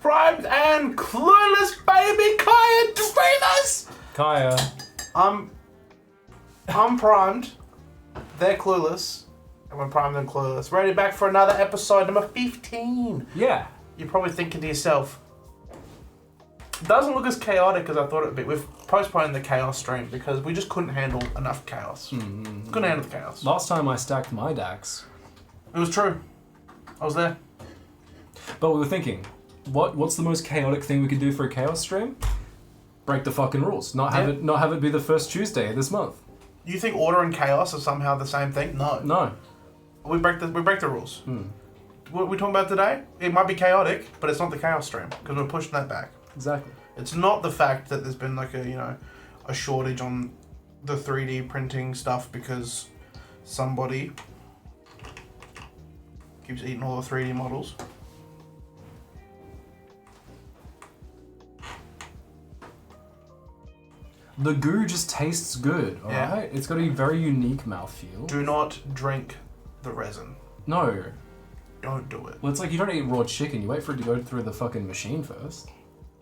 Primed and Clueless, baby. Kaya, dreamers. Kaya. I'm primed. They're clueless. And we're primed and clueless. Ready back for another episode, number 15. Yeah. You're probably thinking to yourself, it doesn't look as chaotic as I thought it would be. We've postponed the chaos stream because we just couldn't handle enough chaos. Couldn't handle the chaos. Last time I stacked my decks. It was true. I was there. But we were thinking, what's the most chaotic thing we could do for a chaos stream? Break the fucking rules. Not have it be the first Tuesday of this month. You think order and chaos are somehow the same thing? No. No. We break the rules. What are we talking about today? It might be chaotic, but it's not the chaos stream because we're pushing that back. Exactly. It's not the fact that there's been like a shortage on the 3D printing stuff because somebody keeps eating all the 3D models. The goo just tastes good, alright? It's got a very unique mouthfeel. Do not drink the resin. No. Don't do it. Well, it's like you don't eat raw chicken, you wait for it to go through the fucking machine first.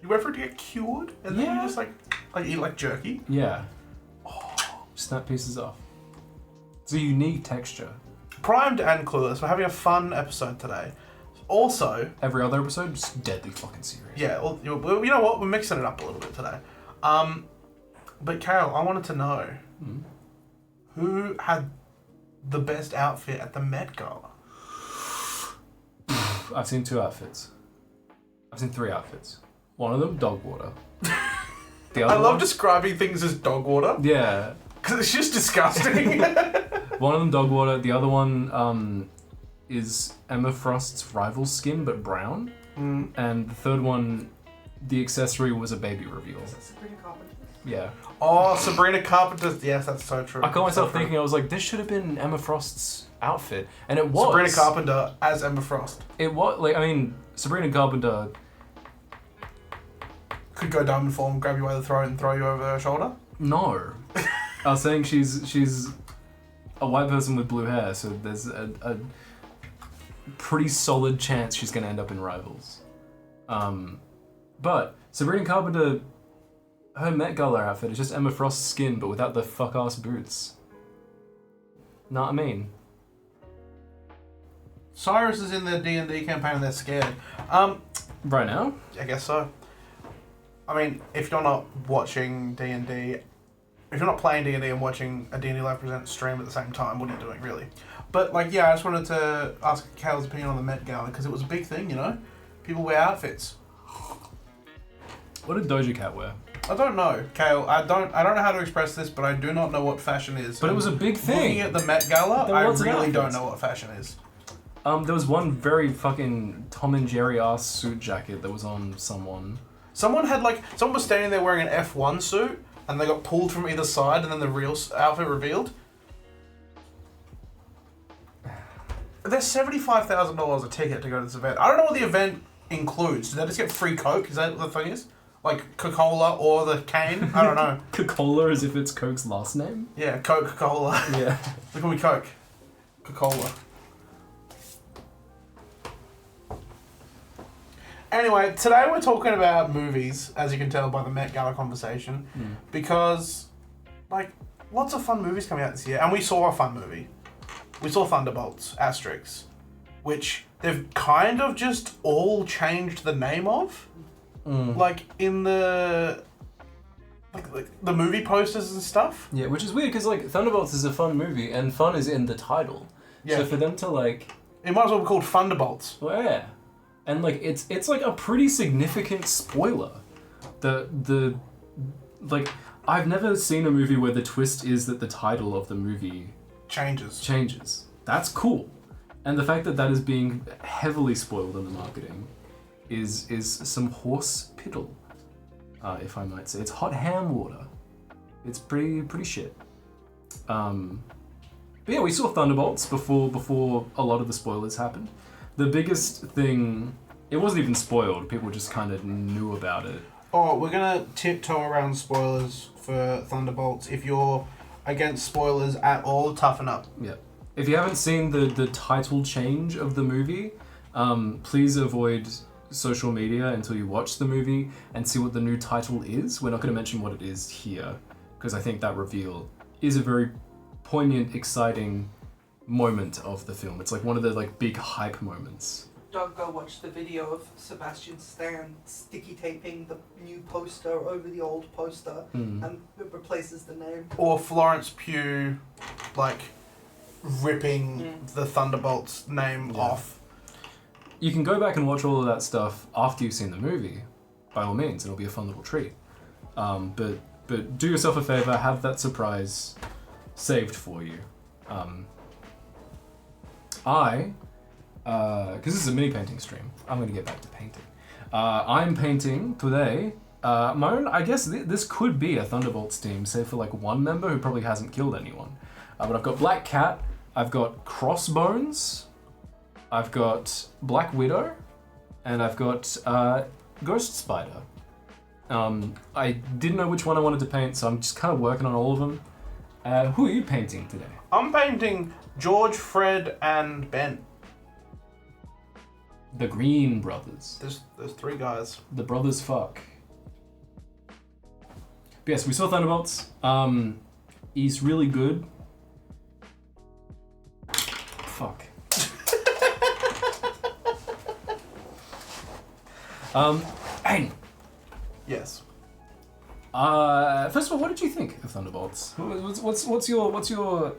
You wait for it to get cured, and then you just like eat like jerky? Yeah. Snap pieces off. It's a unique texture. Primed and Clueless, we're having a fun episode today. Also... Every other episode, just deadly fucking serious. Yeah, well, you know what? We're mixing it up a little bit today. But Kael, I wanted to know who had the best outfit at the Met Gala? I've seen 2 outfits. I've seen 3 outfits. One of them, dog water. The other I love describing things as dog water. Yeah. Because it's just disgusting. One of them, dog water. The other one is Emma Frost's rival skin, but brown. And the third one, the accessory was a baby reveal. Yeah. Oh, Sabrina Carpenter's... Yes, that's so true. I caught myself thinking, I was like, this should have been Emma Frost's outfit. And it was. Sabrina Carpenter as Emma Frost. It was, like, I mean, Sabrina Carpenter... Could go diamond form, grab you by the throat and throw you over her shoulder? No. I was saying she's a white person with blue hair, so there's a pretty solid chance she's going to end up in Rivals. But Sabrina Carpenter... Her Met Gala outfit is just Emma Frost's skin, but without the fuck-ass boots. Know what I mean? Cyrus is in the D&D campaign and they're scared. Right now? I guess so. I mean, if you're not watching D&D, if you're not playing D&D and watching a D&D Live Present stream at the same time, what are you doing, really? But, like, yeah, I just wanted to ask Kael's opinion on the Met Gala, because it was a big thing, you know? People wear outfits. What did Doja Cat wear? I don't know, Kael. I don't know how to express this, but I do not know what fashion is. But it was a big thing. Looking at the Met Gala, I really don't know what fashion is. There was one very fucking Tom and Jerry ass suit jacket that was on someone. Someone was standing there wearing an F1 suit, and they got pulled from either side, and then the real outfit revealed. There's $75,000 a ticket to go to this event. I don't know what the event includes. Do they just get free Coke? Is that what the thing is? Like Coca-Cola or the cane? I don't know. Coca-Cola as if it's Coke's last name? Yeah, Coca-Cola. Yeah. They call me Coke. Coca-Cola. Anyway, today we're talking about movies, as you can tell by the Met Gala conversation, because, like, lots of fun movies coming out this year, and we saw a fun movie. We saw Thunderbolts, Asterix, which they've kind of just all changed the name of. Like, in the... Like the movie posters and stuff. Yeah, which is weird, because, like, Thunderbolts is a fun movie, and fun is in the title. Yeah. So for them to, like... It might as well be called Thunderbolts. Well, yeah. And, like, it's like, a pretty significant spoiler. Like, I've never seen a movie where the twist is that the title of the movie... Changes. That's cool. And the fact that that is being heavily spoiled in the marketing is some horse piddle, if I might say. It's hot ham water. It's pretty shit. But yeah, we saw Thunderbolts before a lot of the spoilers happened. The biggest thing, it wasn't even spoiled. People just kind of knew about it. Oh, we're gonna tiptoe around spoilers for Thunderbolts. If you're against spoilers at all, toughen up. Yeah. If you haven't seen the title change of the movie, please avoid social media until you watch the movie and see what the new title is. We're not going to mention what it is here, because I think that reveal is a very poignant, exciting moment of the film. It's like one of the like big hype moments. Don't go watch the video of Sebastian Stan sticky taping the new poster over the old poster and it replaces the name. Or Florence Pugh, like, ripping the Thunderbolts name off. You can go back and watch all of that stuff after you've seen the movie, by all means. It'll be a fun little treat. But do yourself a favor, have that surprise saved for you. Because this is a mini painting stream, I'm going to get back to painting. I'm painting today. My own, I guess this could be a Thunderbolts team, save for like one member who probably hasn't killed anyone. But I've got Black Cat, I've got Crossbones, I've got Black Widow, and I've got Ghost Spider. I didn't know which one I wanted to paint, so I'm just kind of working on all of them. Who are you painting today? I'm painting George, Fred, and Ben. The Green Brothers. There's three guys. The brothers fuck. But yes, we saw Thunderbolts. He's really good. Fuck. Hayden. Yes. First of all, what did you think of Thunderbolts? What's your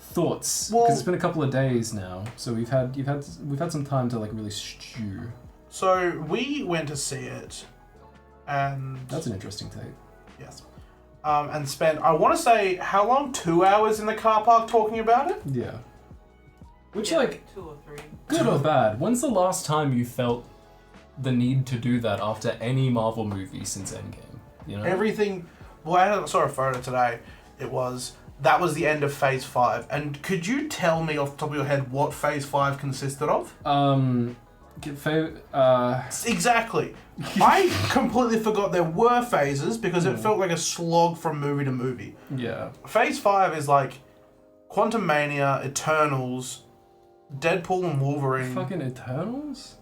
thoughts? Because it's been a couple of days now, so we've had some time to like really stew. So we went to see it, and that's an interesting take. Yes. And spent, I want to say, how long? 2 hours in the car park talking about it? Yeah. Which, Yeah, like, 2 or 3. good or bad? When's the last time you felt the need to do that after any Marvel movie since Endgame? You know? Everything. Well, I saw a photo today. That was the end of Phase 5. And could you tell me off the top of your head what Phase 5 consisted of? Exactly. I completely forgot there were phases because it felt like a slog from movie to movie. Yeah. Phase 5 is like Quantumania, Eternals, Deadpool and Wolverine. Fucking Eternals?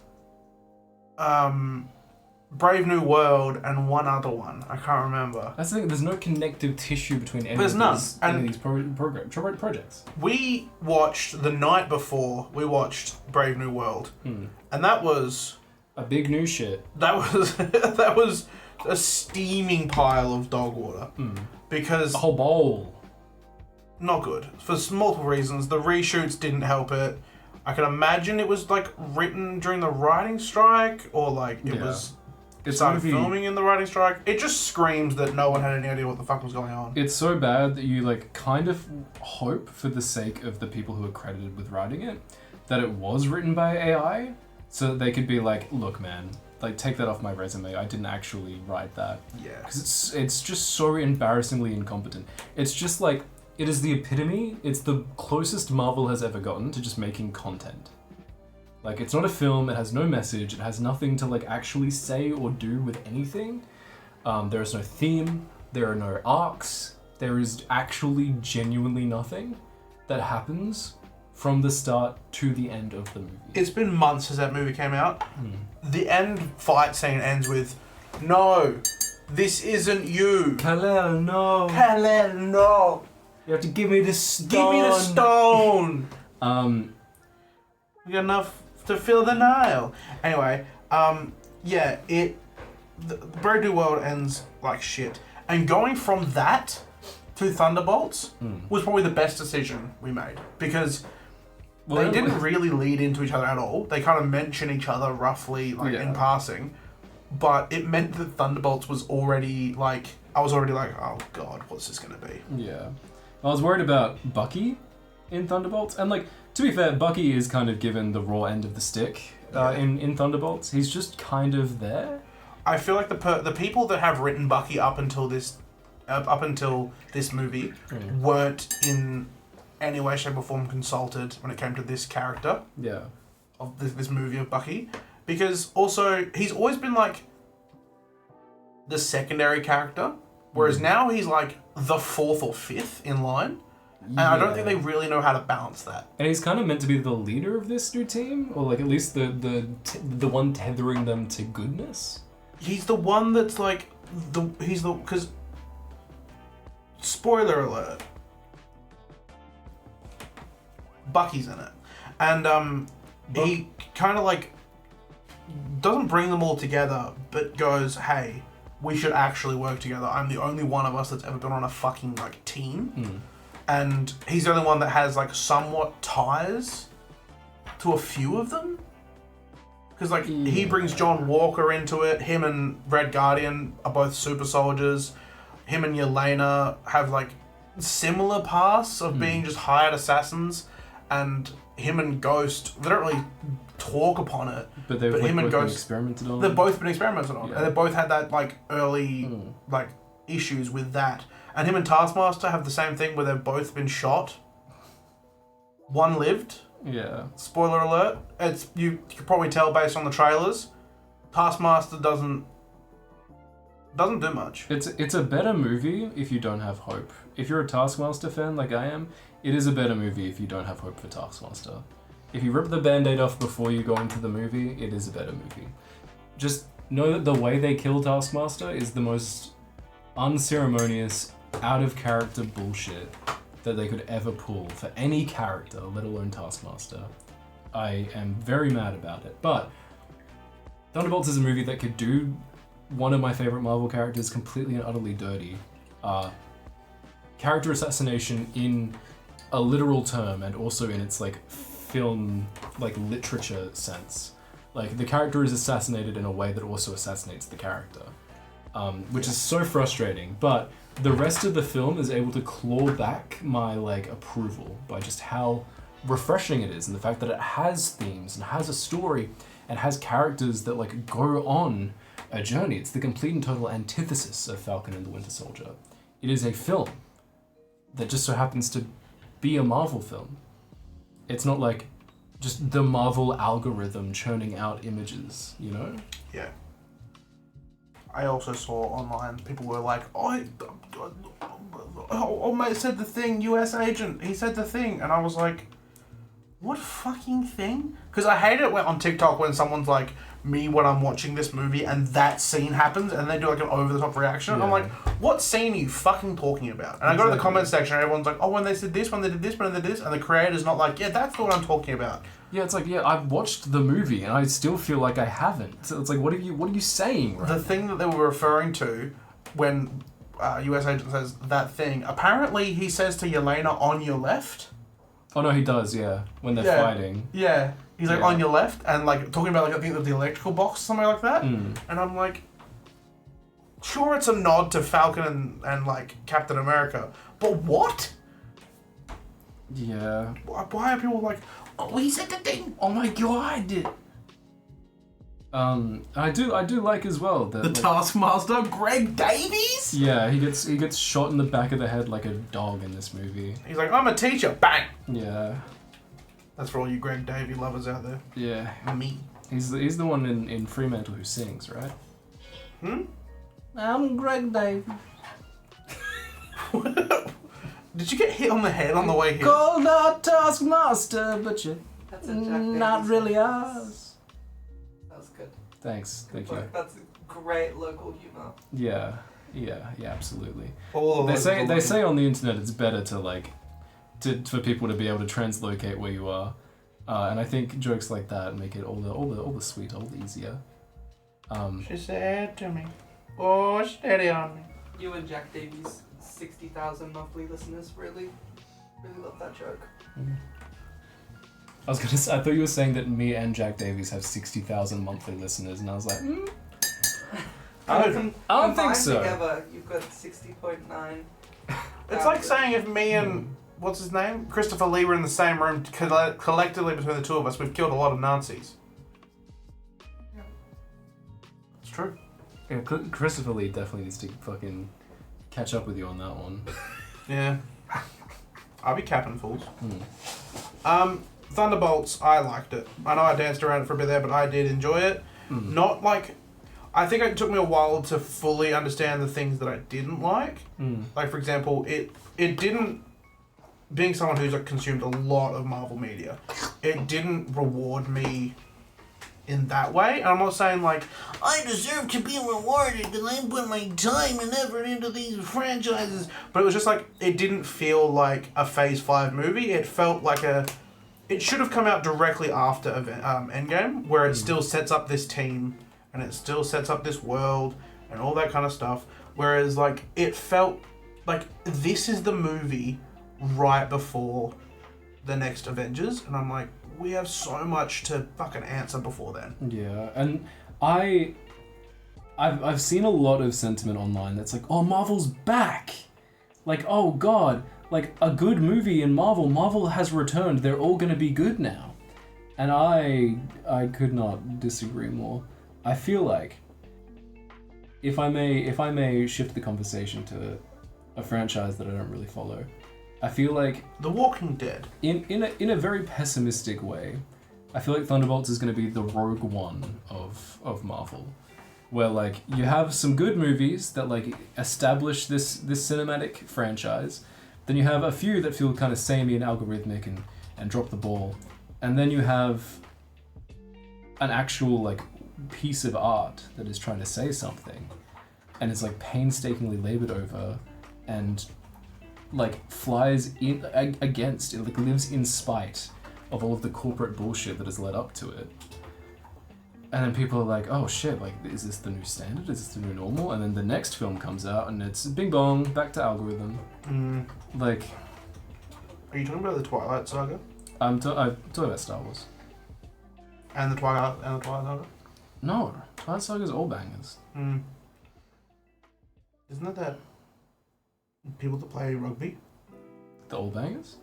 Brave New World and one other one. I can't remember. That's the thing, there's no connective tissue between any of these projects. We watched the night before, we watched Brave New World. And that was... a big new shit. That was a steaming pile of dog water. Because... a whole bowl. Not good. For multiple reasons. The reshoots didn't help it. I can imagine it was like written during the writing strike, or like it was... It's started filming in the writing strike. It just screams that no one had any idea what the fuck was going on. It's so bad that you like kind of hope, for the sake of the people who are credited with writing it, that it was written by AI, so that they could be like, look man, like take that off my resume, I didn't actually write that. Yeah. Because it's just so embarrassingly incompetent. It's just like, it is the epitome, it's the closest Marvel has ever gotten to just making content. Like, it's not a film, it has no message, it has nothing to like actually say or do with anything. There is no theme, there are no arcs, there is actually genuinely nothing that happens from the start to the end of the movie. It's been months since that movie came out. The end fight scene ends with, no, this isn't you. Kael, no. Kael, no. You have to give me the stone. Give me the stone. We got enough to fill the Nile. Anyway, yeah, the Brave New World ends like shit. And going from that to Thunderbolts was probably the best decision we made. Because they didn't really lead into each other at all. They kind of mention each other roughly, like in passing. But it meant that Thunderbolts was already like, I was already like, oh god, what's this gonna be? Yeah. I was worried about Bucky in Thunderbolts. And like, to be fair, Bucky is kind of given the raw end of the stick in Thunderbolts. He's just kind of there. I feel like the people that have written Bucky up until this movie weren't in any way, shape or form consulted when it came to this character. Yeah. Of this movie of Bucky. Because also, he's always been like the secondary character. Whereas now he's like the 4th or 5th in line. And I don't think they really know how to balance that. And he's kind of meant to be the leader of this new team, or like at least the one tethering them to goodness. He's the one that's like because spoiler alert, Bucky's in it, and he kind of like doesn't bring them all together, but goes, "Hey, we should actually work together. I'm the only one of us that's ever been on a fucking like team." And he's the only one that has like somewhat ties to a few of them. Because like he brings John Walker into it. Him and Red Guardian are both super soldiers. Him and Yelena have like similar paths of being just hired assassins. And him and Ghost, they don't really talk upon it. But they've him and both been Ghost experimented on. They've both been experimented on. Yeah. And they both had that like early like issues with that. And him and Taskmaster have the same thing where they've both been shot. One lived. Yeah. Spoiler alert. You could probably tell based on the trailers. Taskmaster doesn't do much. It's a better movie if you don't have hope. If you're a Taskmaster fan like I am, it is a better movie if you don't have hope for Taskmaster. If you rip the Band-Aid off before you go into the movie, it is a better movie. Just know that the way they kill Taskmaster is the most unceremonious, out-of-character bullshit that they could ever pull for any character, let alone Taskmaster. I am very mad about it. But Thunderbolts is a movie that could do one of my favorite Marvel characters completely and utterly dirty. Character assassination in a literal term and also in its like film, like literature sense. Like the character is assassinated in a way that also assassinates the character. Which is so frustrating, but the rest of the film is able to claw back my like approval by just how refreshing it is, and the fact that it has themes and has a story and has characters that like go on a journey. It's the complete and total antithesis of Falcon and the Winter Soldier. It is a film that just so happens to be a Marvel film. It's not like just the Marvel algorithm churning out images, you know? Yeah. I also saw online people were like, oh, mate said the thing, US agent, he said the thing. And I was like, what fucking thing? Because I hate it when on TikTok when someone's like, me when I'm watching this movie and that scene happens and they do like an over-the-top reaction. Yeah. I'm like, what scene are you fucking talking about? And I go to the comment section and everyone's like, oh, when they said this, when they did this, when they did this. And the creator's not like, yeah, that's what I'm talking about. Yeah, it's like, yeah, I've watched the movie and I still feel like I haven't. So it's like, what are you saying? Right? The thing that they were referring to when US agent says that thing, apparently he says to Yelena, on your left. Oh no, he does, yeah. When they're fighting. Yeah. He's like, on your left, and like talking about like I think the electrical box or something like that. And I'm like, sure, it's a nod to Falcon and like Captain America, but what? Yeah. Why are people like, oh, he said the thing? Oh my god! I do like as well that the Taskmaster, Greg Davies. Yeah, he gets shot in the back of the head like a dog in this movie. He's like, I'm a teacher, bang. Yeah. That's for all you Greg Davey lovers out there. Yeah. Me. He's the one in Fremantle who sings, right? I'm Greg Davey. Did you get hit on the head on the way here? Called our Taskmaster, but you're not really song. ours. That was good. Thanks. Thank you. That's great local humor. Yeah, absolutely. They say on the internet it's better to like for people to be able to translocate where you are, and I think jokes like that make it all the sweeter, all the easier. She said to me, "Oh, steady on me." You and Jack Davies, 60,000 monthly listeners, really love that joke. I was gonna say, I thought you were saying that me and Jack Davies have 60,000 monthly listeners, and I was like, I don't think so. Together, you've got 60.9. It's like saying if me and what's his name, Christopher Lee, were in the same room collectively between the two of us, we've killed a lot of Nazis. Yeah. It's true. Yeah, Christopher Lee definitely needs to fucking catch up with you on that one. Yeah. I'll be capping fools. Thunderbolts, I liked it. I know I danced around it for a bit there, but I did enjoy it. Not like... I think it took me a while to fully understand the things that I didn't like. Like, for example, it didn't being someone who's consumed a lot of Marvel media, it didn't reward me in that way. And I'm not saying like I deserve to be rewarded because I put my time and effort into these franchises, but it was just like it didn't feel like a Phase 5 movie. It felt like it should have come out directly after Endgame, where it still sets up this team and it still sets up this world and all that kind of stuff. Whereas like it felt like this is the movie right before the next Avengers, and I'm like, we have so much to fucking answer before then. Yeah, and I've seen a lot of sentiment online that's like, oh, Marvel's back! Like, oh god, like a good movie in Marvel has returned, they're all gonna be good now. And I could not disagree more. I feel like, if I may shift the conversation to a franchise that I don't really follow, I feel like The Walking Dead. In a very pessimistic way, I feel like Thunderbolts is going to be the Rogue One of Marvel, where like you have some good movies that like establish this cinematic franchise, then you have a few that feel kind of samey and algorithmic and drop the ball, and then you have an actual like piece of art that is trying to say something, and it's like painstakingly labored over and like flies in against it, like lives in spite of all of the corporate bullshit that has led up to it. And then people are like, oh shit, like is this the new standard? Is this the new normal? And then the next film comes out and it's bing bong, back to algorithm. Like, are you talking about the Twilight Saga? I'm talking about Star Wars. And the Twilight Saga? No, Twilight Saga's all bangers. Isn't it that people that play rugby? The all bangers?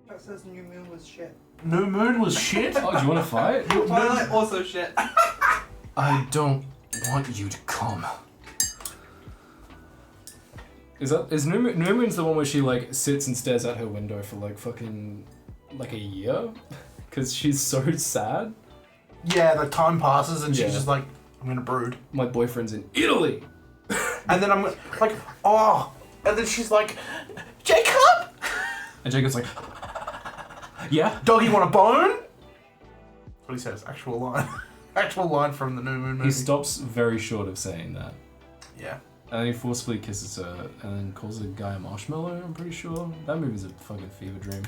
That says New Moon was shit. New Moon was shit? Oh, do you want to fight? Twilight also shit. I don't want you to come. Is New Moon's the one where she like sits and stares out her window for like fucking like a year? Because she's so sad. Yeah, the time passes and she's just like, I'm gonna brood. My boyfriend's in Italy! And then I'm like, oh, and then she's like, Jacob! And Jacob's like, yeah? Doggy want a bone? That's what he says, actual line. Actual line from the New Moon movie. He stops very short of saying that. Yeah. And then he forcefully kisses her and then calls the guy a marshmallow, I'm pretty sure. That movie's a fucking fever dream.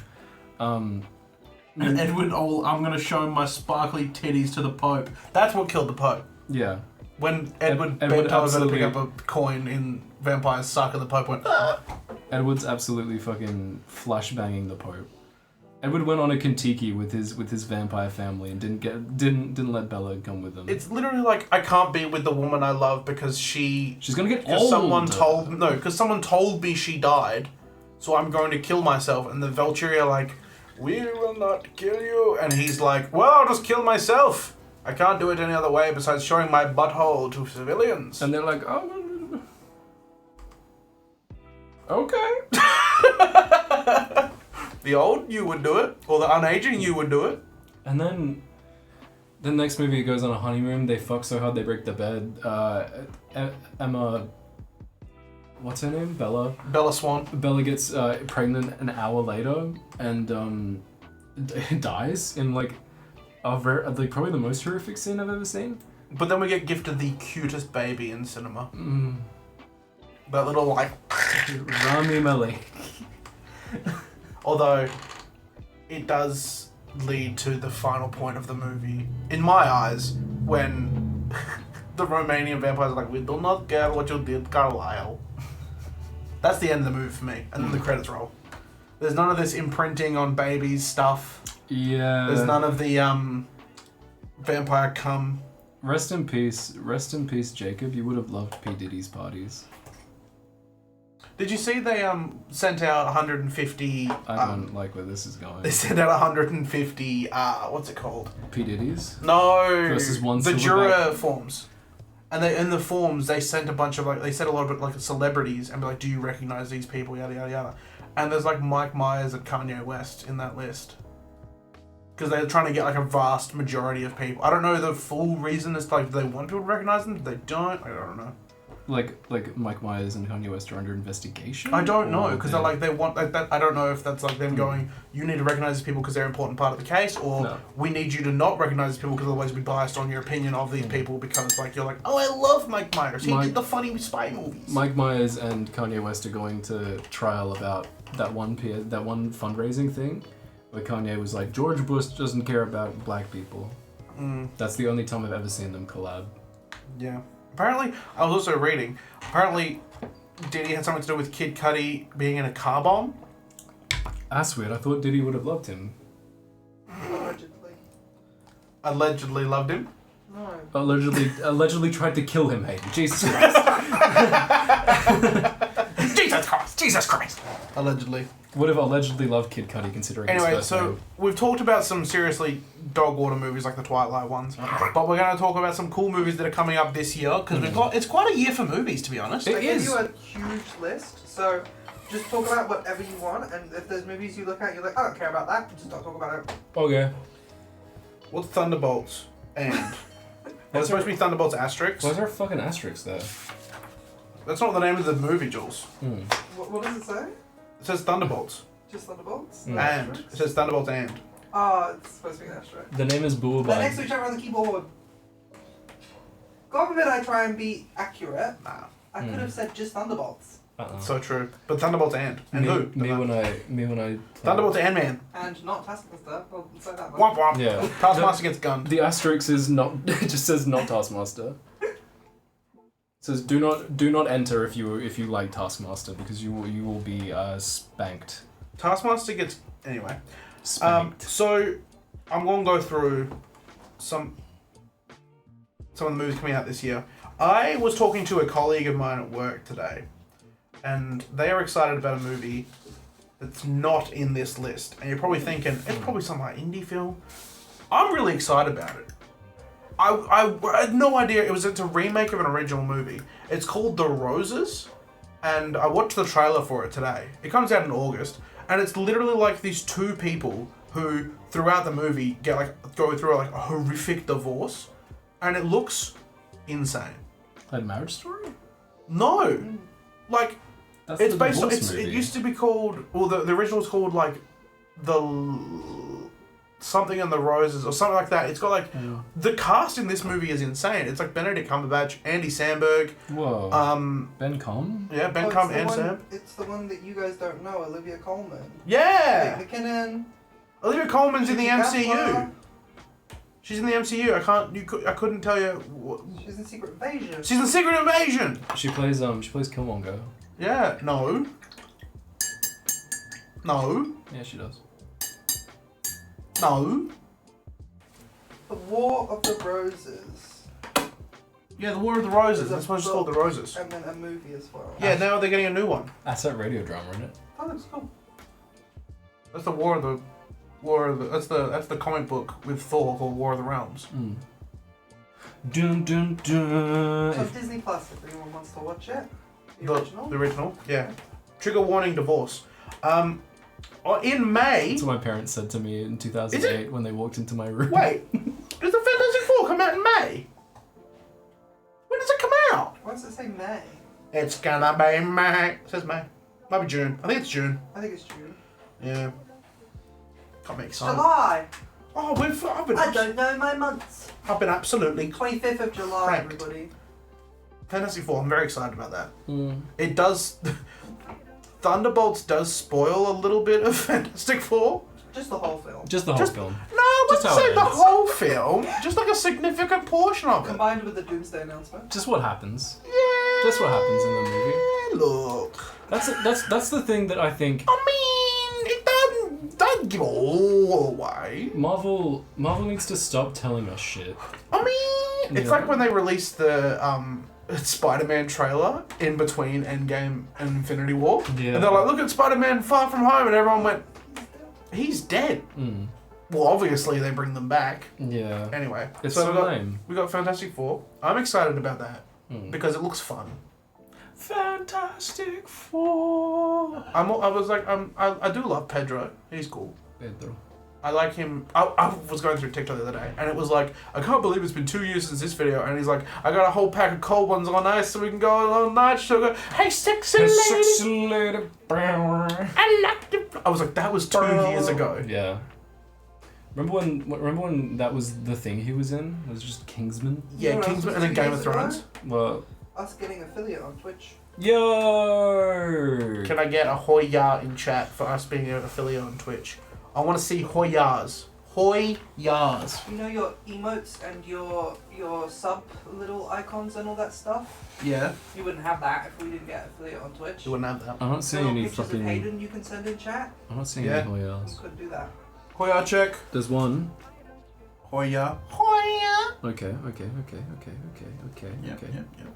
And Edward, I'm gonna show my sparkly titties to the Pope. That's what killed the Pope. Yeah. When Edward bent over to pick up a coin in Vampire Suck and the Pope went, ah! Edward's absolutely fucking flash banging the Pope. Edward went on a Kentucky with his vampire family and didn't let Bella come with them. It's literally like I can't be with the woman I love because she's gonna get old. Because someone told me she died, so I'm going to kill myself. And the Valkyrie are like, we will not kill you. And he's like, well, I'll just kill myself. I can't do it any other way besides showing my butthole to civilians. And they're like, oh, okay. The old you would do it, or the unaging you would do it. And then the next movie goes on a honeymoon. They fuck so hard they break the bed. Emma, what's her name? Bella Swan. Bella gets pregnant an hour later and dies in like probably the most horrific scene I've ever seen. But then we get gifted the cutest baby in cinema. That little like Rami Malek. Although it does lead to the final point of the movie, in my eyes, when the Romanian vampires are like, we do not care what you did, Carlisle. That's the end of the movie for me, and then the credits roll. There's none of this imprinting on babies stuff. Yeah. There's none of the vampire cum. Rest in peace, Jacob. You would have loved P. Diddy's parties. Did you see they sent out 150... I don't like where this is going. They sent out 150, what's it called? P. Diddy's? No! Versus one the silverback? juror forms. And in the forms, they sent a bunch of, like, they said a lot of, like, celebrities and be like, do you recognize these people, yada, yada, yada. And there's, like, Mike Myers and Kanye West in that list. because they're trying to get like a vast majority of people. I don't know the full reason as to like, do they want people to recognize them? Do they don't? I don't know. Like Mike Myers and Kanye West are under investigation? I don't know, because they're like, they want, like, that. I don't know if that's like them going, you need to recognize these people because they're an important part of the case, or we need you to not recognize these people because otherwise we'll be biased on your opinion of these people because like, you're like, oh, I love Mike Myers. He did the funny spy movies. Mike Myers and Kanye West are going to trial about that one fundraising thing where Kanye was like, George Bush doesn't care about black people. That's the only time I've ever seen them collab. Yeah. Apparently, I was also reading, Diddy had something to do with Kid Cudi being in a car bomb. That's weird. I thought Diddy would have loved him. Allegedly loved him? No. Allegedly tried to kill him, Hayden. Jesus Christ. Jesus Christ. Allegedly. Would have allegedly loved Kid Cudi considering his first name. We've talked about some seriously dog water movies like the Twilight ones, but we're going to talk about some cool movies that are coming up this year because it's quite a year for movies, to be honest. I gave you a huge list, so just talk about whatever you want, and if there's movies you look at, you're like, I don't care about that, just don't talk about it. Okay. What's Thunderbolts and? It's supposed to be Thunderbolts asterisk. Why is there a fucking asterisk there? That's not the name of the movie, Jules. What does it say? It says Thunderbolts. Just Thunderbolts? And. It says Thunderbolts and. Oh, it's supposed to be an asterisk. The name is Boobad. They're next to each other on the keyboard. God forbid I try and be accurate. Nah. I could have said just Thunderbolts. So true. But Thunderbolts and. And who? Me when I Thunderbolts and Man. And not Taskmaster. Well, say that much. Womp womp. Yeah. Taskmaster gets gunned. The asterisk is not. It just says not Taskmaster. It says do not enter if you like Taskmaster because you will be spanked. Taskmaster gets anyway. Spanked. So I'm gonna go through some of the movies coming out this year. I was talking to a colleague of mine at work today, and they are excited about a movie that's not in this list. And you're probably thinking it's probably some like indie film. I'm really excited about it. I had no idea it's a remake of an original movie. It's called The Roses, and I watched the trailer for it today. It comes out in August, and it's literally like these two people who, throughout the movie, go through like a horrific divorce, and it looks insane. Like Marriage Story? No, like That's it's the based on. divorce movie. It used to be called. Well, the original was called like something in the Roses or something like that. It's got like the cast in this movie is insane. It's like Benedict Cumberbatch, Andy Samberg. Whoa. Ben Com? Yeah, Ben Com and Sam. It's the one that you guys don't know, Olivia Colman. Yeah. Kate McKinnon. Olivia Colman's in the MCU. Gaspar. She's in the MCU. I couldn't tell you. She's in Secret Invasion. She's in Secret Invasion. She plays Killmonger. Yeah. No. Yeah, she does. No. The War of the Roses. Yeah, The War of the Roses. There's a That's what it's called, The Roses. And then a movie as well. Yeah, now they're getting a new one. That's that radio drama, isn't it? That looks cool. That's the that's the comic book with Thor called War of the Realms. Dun dun dun. So Disney Plus, if anyone wants to watch it. The original? The original, yeah. Trigger warning, divorce. In May... That's what my parents said to me in 2008 when they walked into my room. Wait, does the Fantastic Four come out in May? When does it come out? Why does it say May? It's gonna be May. It says May. Might be June. I think it's June. I think it's June. Yeah. Got me excited. July! Oh, I don't know my months. I've been absolutely... 25th of July, Cracked. everybody. Fantastic Four, I'm very excited about that. It does... Thunderbolts does spoil a little bit of Fantastic Four. Just the whole film. Just the whole film. No, I Just wouldn't how say it the ends. whole film. Just like a significant portion of it. Combined with the Doomsday announcement. Just what happens. Yeah. Just what happens in the movie. Look. That's the thing that I think I mean, it doesn't give all away. Marvel needs to stop telling us shit. I mean, it's like when they released the Spider-Man trailer in between Endgame and Infinity War. Yeah. And they're like, look at Spider-Man Far From Home, and everyone went, he's dead. Well, obviously they bring them back. Yeah. Anyway, It's so lame. We got Fantastic Four. I'm excited about that because it looks fun. Fantastic Four. I do love Pedro. He's cool. Pedro. I like him. I was going through TikTok the other day, and it was like, I can't believe it's been 2 years since this video. And he's like, I got a whole pack of cold ones on ice so we can go all night. Sugar. Hey, sexy lady. Sexy lady. I like the. I was like, that was 2 years ago. Yeah. Remember when that was the thing he was in? It was just Kingsman? Yeah, Kingsman and then Game of Thrones. Well, us getting affiliate on Twitch. Yo! Can I get a Hoya in chat for us being an affiliate on Twitch? I want to see Hoyas. Hoyas. You know your emotes and your sub little icons and all that stuff? Yeah. You wouldn't have that if we didn't get affiliate on Twitch. You wouldn't have that. I'm not seeing any pictures fucking... of Hayden you can send in chat? I'm not seeing Yeah. any Hoyas. You could do that. Hoya check. There's one. Hoya. Hoya. Okay. Yeah.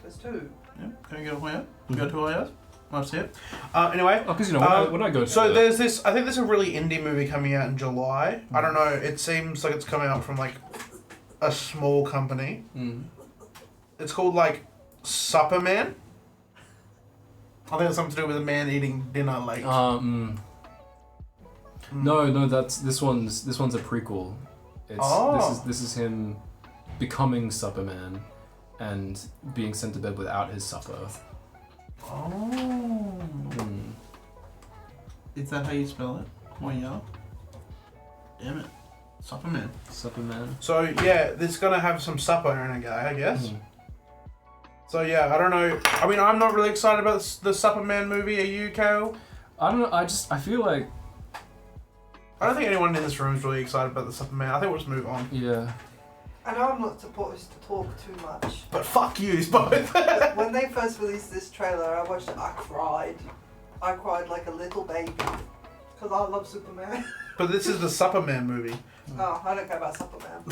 There's two. Yeah. Can we get a Hoya? We got 2 Hoyas? Let's see it. Anyway. Oh, because when I go to So there's this, I think there's a really indie movie coming out in July. I don't know, it seems like it's coming out from like a small company. It's called like Supperman. I think it's something to do with a man eating dinner late. No, this one's a prequel. This is him becoming Supperman and being sent to bed without his supper. Oh. Is that how you spell it? Hoya. Damn it. Supperman. Supperman. So yeah, it's gonna have some supper in it, I guess. So yeah, I don't know. I mean, I'm not really excited about the Supperman movie. Are you, Kael? I don't know. I feel like... I don't think anyone in this room is really excited about the Supperman. I think we'll just move on. Yeah. I know I'm not supposed to talk too much. But fuck yous both. When they first released this trailer, I watched it, I cried. I cried like a little baby. Because I love Superman. But this is the Supperman movie. Oh, I don't care about Superman.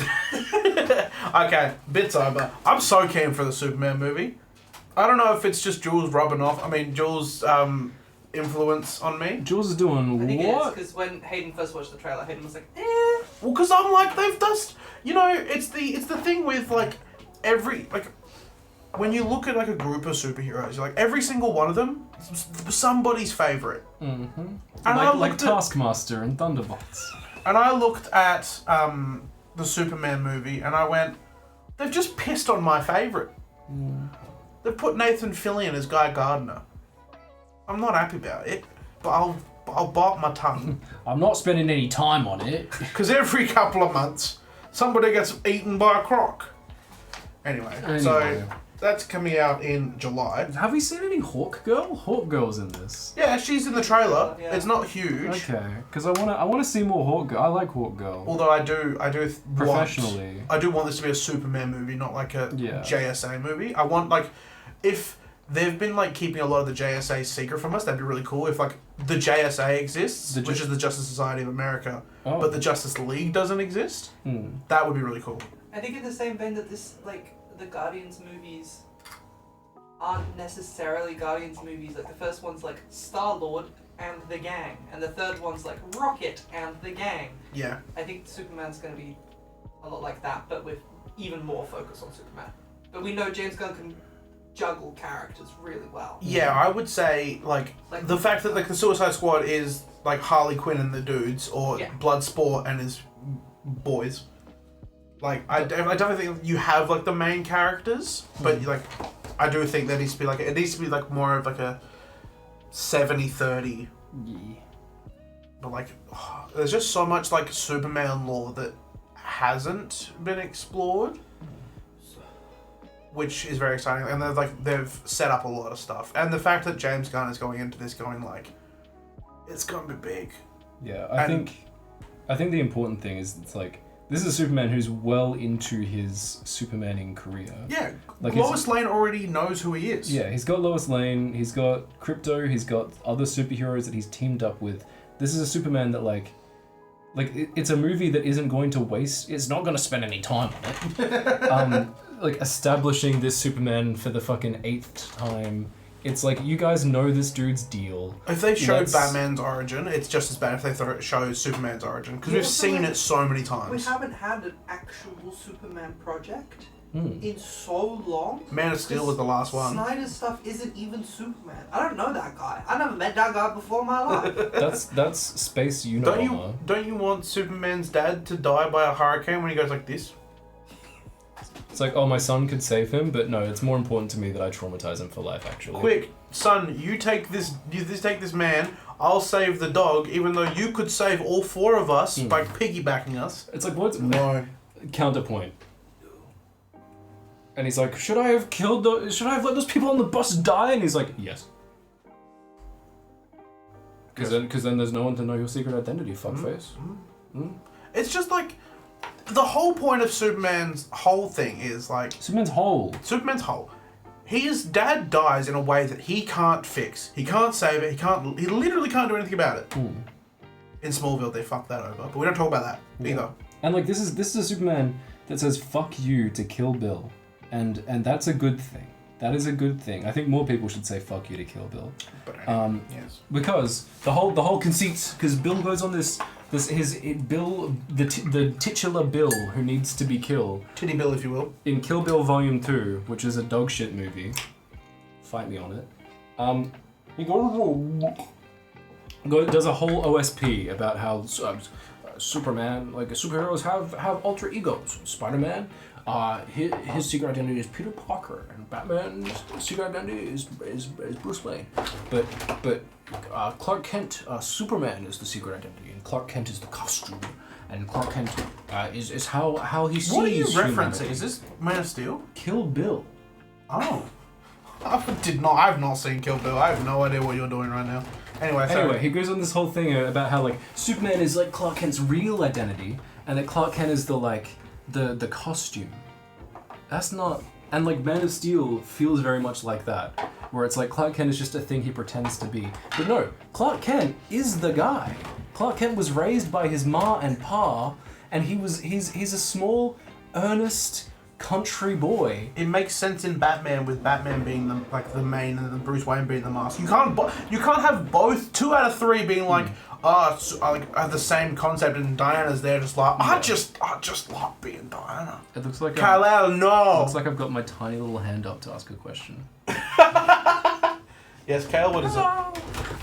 Okay, bit's over. I'm so keen for the Superman movie. I don't know if it's just Jules rubbing off. I mean, Jules' influence on me. Jules is doing I think it is, what? because when Hayden first watched the trailer, Hayden was like, eh. Well, because I'm like, they've just... You know, it's the thing with, like, when you look at, like, a group of superheroes, like, every single one of them, somebody's favourite. Mm-hmm. And like Taskmaster and Thunderbolts. And I looked at the Superman movie, and I went, they've just pissed on my favourite. They've put Nathan Fillion as Guy Gardner. I'm not happy about it, but I'll bite my tongue. I'm not spending any time on it. Because every couple of months, somebody gets eaten by a croc. Anyway, so that's coming out in July. Have we seen any Hawk Girl? Hawk Girl's in this. Yeah, she's in the trailer. Yeah. It's not huge. Okay, because I wanna see more Hawk Girl. I like Hawk Girl. Although I do Professionally. I do want this to be a Superman movie, not like a Yeah. JSA movie. I want, like, if they've been, like, keeping a lot of the JSA secret from us, that'd be really cool. If, like, the JSA exists, which is the Justice Society of America, but the Justice League doesn't exist, that would be really cool. I think in the same vein that this, like, the Guardians movies aren't necessarily Guardians movies. Like, the first one's, like, Star-Lord and the gang, and the third one's, like, Rocket and the gang. Yeah. I think Superman's going to be a lot like that, but with even more focus on Superman. But we know James Gunn can juggle characters really well. Yeah, I would say, like the fact that, like, the Suicide Squad is, like, Harley Quinn and the dudes, or Bloodsport and his boys. Like, I don't think you have, like, the main characters, but, like, I do think there needs to be, like, it needs to be, like, more of, like, a 70-30. Yeah. But, like, there's just so much, like, Superman lore that hasn't been explored, which is very exciting. And they've set up a lot of stuff. And the fact that James Gunn is going into this going, like, it's gonna be big. Yeah, I think the important thing is, it's like, this is a Superman who's well into his Supermaning career. Yeah, like, Lois Lane already knows who he is. Yeah, he's got Lois Lane, he's got Krypto, he's got other superheroes that he's teamed up with. This is a Superman that, like it's a movie that isn't going to waste, it's not going to spend any time on it. Like, establishing this Superman for the fucking 8th time. It's like, you guys know this dude's deal. If they showed Batman's origin, it's just as bad if they show Superman's origin. Because we've seen it so many times. We haven't had an actual Superman project in so long. Man of Steel was the last one. Snyder's stuff isn't even Superman. I don't know that guy. I never met that guy before in my life. That's Space Unabomber. Don't you want Superman's dad to die by a hurricane when he goes like this? It's like, oh, my son could save him, but no, it's more important to me that I traumatize him for life, actually. Quick, son, you take this man, I'll save the dog, even though you could save all four of us by piggybacking us. It's like, what's... No. Counterpoint. And he's like, should I have let those people on the bus die? And he's like, yes. Because then there's no one to know your secret identity, fuckface. It's just like... The whole point of Superman's whole thing is like... Superman's whole. His dad dies in a way that he can't fix. He can't save it. He literally can't do anything about it. In Smallville, they fucked that over. But we don't talk about that either. And like, this is a Superman that says, fuck you to Kill Bill. And that's a good thing. That is a good thing. I think more people should say fuck you to Kill Bill. Yes. Because the whole conceit, because Bill goes on the titular Bill who needs to be killed. Titty Bill, if you will. In Kill Bill Volume 2, which is a dog shit movie. Fight me on it. He does a whole OSP about how Superman, like superheroes have alter egos. Spider-Man, his secret identity is Peter Parker, and Batman's secret identity is Bruce Wayne. But Clark Kent, Superman is the secret identity, and Clark Kent is the costume, and Clark Kent is how he sees. What are you referencing? humanity. Is this Man of Steel? Kill Bill. Oh, I've not seen Kill Bill. I have no idea what you're doing right now. Anyway, he goes on this whole thing about how like Superman is like Clark Kent's real identity, and that Clark Kent is the costume. That's not, and like Man of Steel feels very much like that, where it's like Clark Kent is just a thing he pretends to be. But no, Clark Kent is the guy. Clark Kent was raised by his ma and pa, and he's a small, earnest country boy. It makes sense in Batman, with Batman being the main and then Bruce Wayne being the mask. You can't have both. 2 out of 3 being like the same concept, and Diana's there just like I just like being Diana. It looks like Kael, no. It looks like I've got my tiny little hand up to ask a question. Yes, Kael, what is it?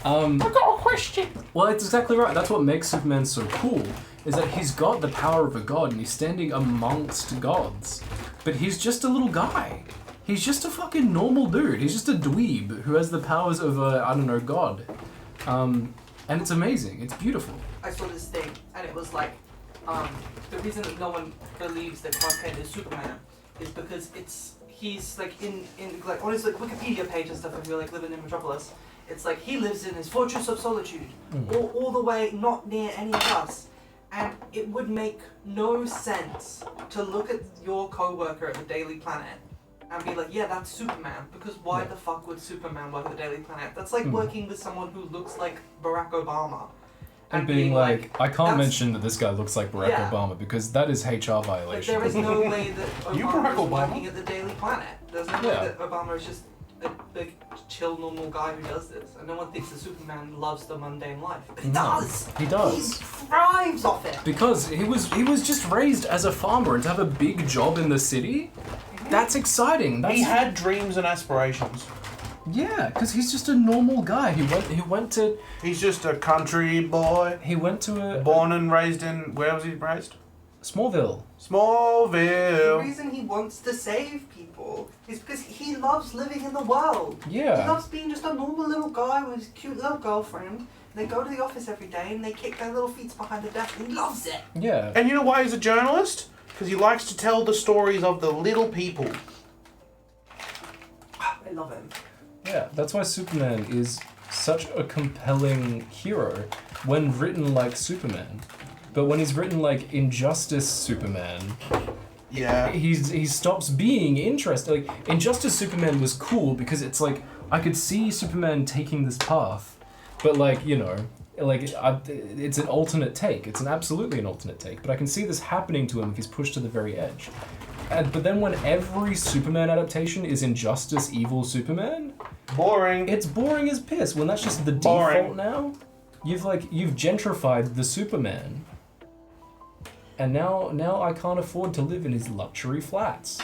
I've got a question. Well, it's exactly right. That's what makes Superman so cool, is that he's got the power of a god and he's standing amongst gods. But he's just a little guy. He's just a fucking normal dude. He's just a dweeb who has the powers of a, god. And it's amazing. It's beautiful. I saw this thing, and it was like, the reason that no one believes that Clark Kent is Superman is because he's like in like on his like Wikipedia page and stuff, if you're like living in Metropolis, it's like he lives in his fortress of solitude, all the way not near any of us. And it would make no sense to look at your co-worker at the Daily Planet and be like, yeah, that's Superman, because why the fuck would Superman work at the Daily Planet? That's like working with someone who looks like Barack Obama. And being like, I can't mention that this guy looks like Barack Obama, because that is HR violation. Like, there is no way that Obama is working at the Daily Planet. There's no way that Obama is just a big, chill, normal guy who does this. And no one thinks that Superman loves the mundane life. But he does! He does. He thrives off it! Because he was just raised as a farmer, and to have a big job in the city, that's exciting. He had dreams and aspirations. Yeah, because he's just a normal guy. He went to... He's just a country boy. He went to Born and raised in... Where was he raised? Smallville. The reason he wants to save people is because he loves living in the world. Yeah. He loves being just a normal little guy with his cute little girlfriend. They go to the office every day and they kick their little feet behind the desk, and he loves it. Yeah. And you know why he's a journalist? Because he likes to tell the stories of the little people. I love him. Yeah, that's why Superman is such a compelling hero when written like Superman. But when he's written like Injustice Superman, he stops being interesting. Like, Injustice Superman was cool because it's like, I could see Superman taking this path, but like, it's an alternate take. It's absolutely an alternate take, but I can see this happening to him if he's pushed to the very edge. But then when every Superman adaptation is Injustice Evil Superman, boring. It's boring as piss. When that's just the default now, you've gentrified the Superman. And now I can't afford to live in his luxury flats.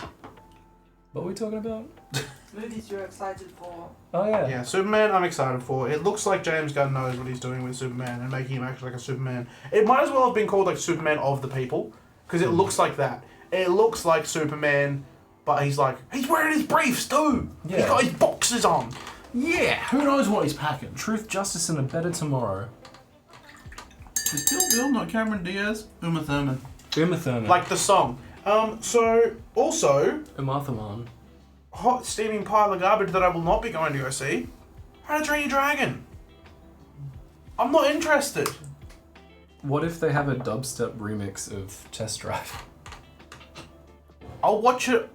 What are we talking about? Movies you're excited for. Oh yeah. Yeah, Superman I'm excited for. It looks like James Gunn knows what he's doing with Superman and making him act like a Superman. It might as well have been called like Superman of the People, because it looks like that. It looks like Superman, but he's wearing his briefs too. Yeah. He's got his boxes on. Yeah. Who knows what he's packing? Truth, justice, and a better tomorrow. Is Bill, not Cameron Diaz? Uma Thurman. Uma Thurman. Like the song. So also Uma Thurman. hot steaming pile of garbage that I will not be going to go see. How to Train Your Dragon. I'm not interested. What if they have a dubstep remix of Test Drive? I'll watch it.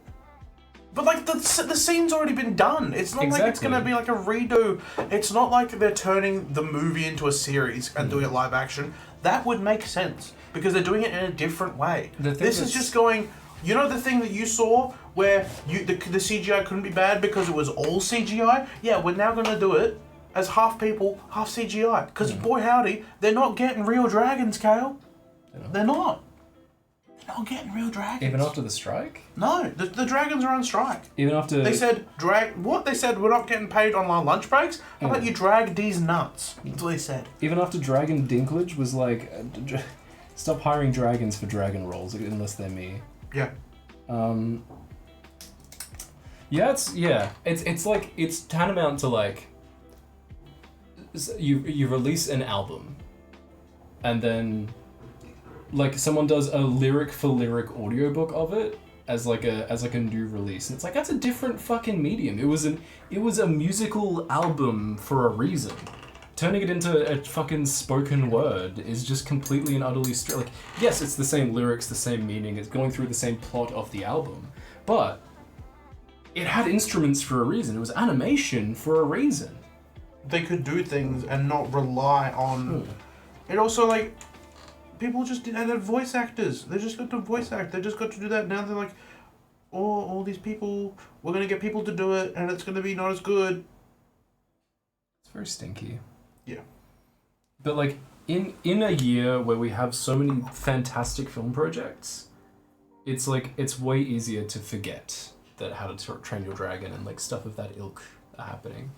But like the scene's already been done. It's not like it's gonna be like a redo. It's not like they're turning the movie into a series and doing it live action. That would make sense because they're doing it in a different way. This is just going. You know the thing that you saw where the CGI couldn't be bad because it was all CGI? Yeah, we're now gonna do it as half people, half CGI. Because boy howdy, they're not getting real dragons, Kael. They're not. They're not getting real dragons. Even after the strike? No, the dragons are on strike. Even after... They said, They said, we're not getting paid on our lunch breaks? How about you drag these nuts? That's what they said. Even after Dragon Dinklage was like, stop hiring dragons for dragon roles unless they're me. Yeah. It's like, it's tantamount to like, you release an album and then like someone does a lyric for lyric audiobook of it as like a new release, and it's like that's a different fucking medium. It was a musical album for a reason. Turning it into a fucking spoken word is just completely and utterly like, yes, it's the same lyrics, the same meaning, it's going through the same plot of the album, but it had instruments for a reason. It was animation for a reason. They could do things and not rely on... It also, like, people just added voice actors. They just got to voice act. They just got to do that. Now they're like, all these people, we're going to get people to do it, and it's going to be not as good. It's very stinky. Yeah. But, like, in a year where we have so many fantastic film projects, it's, like, it's way easier to forget that How to Train Your Dragon and, like, stuff of that ilk are happening.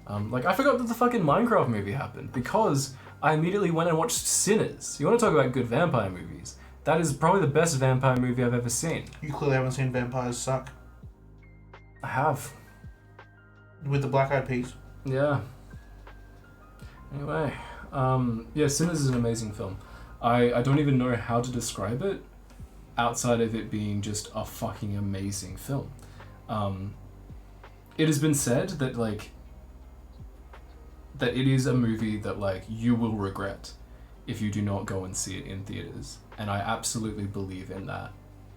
Like, I forgot that the fucking Minecraft movie happened because I immediately went and watched Sinners. You want to talk about good vampire movies? That is probably the best vampire movie I've ever seen. You clearly haven't seen Vampires Suck. I have. With the Black Eyed Peas. Yeah. Anyway, Sinners is an amazing film. I don't even know how to describe it outside of it being just a fucking amazing film. It has been said that, like, that it is a movie that, like, you will regret if you do not go and see it in theaters. And I absolutely believe in that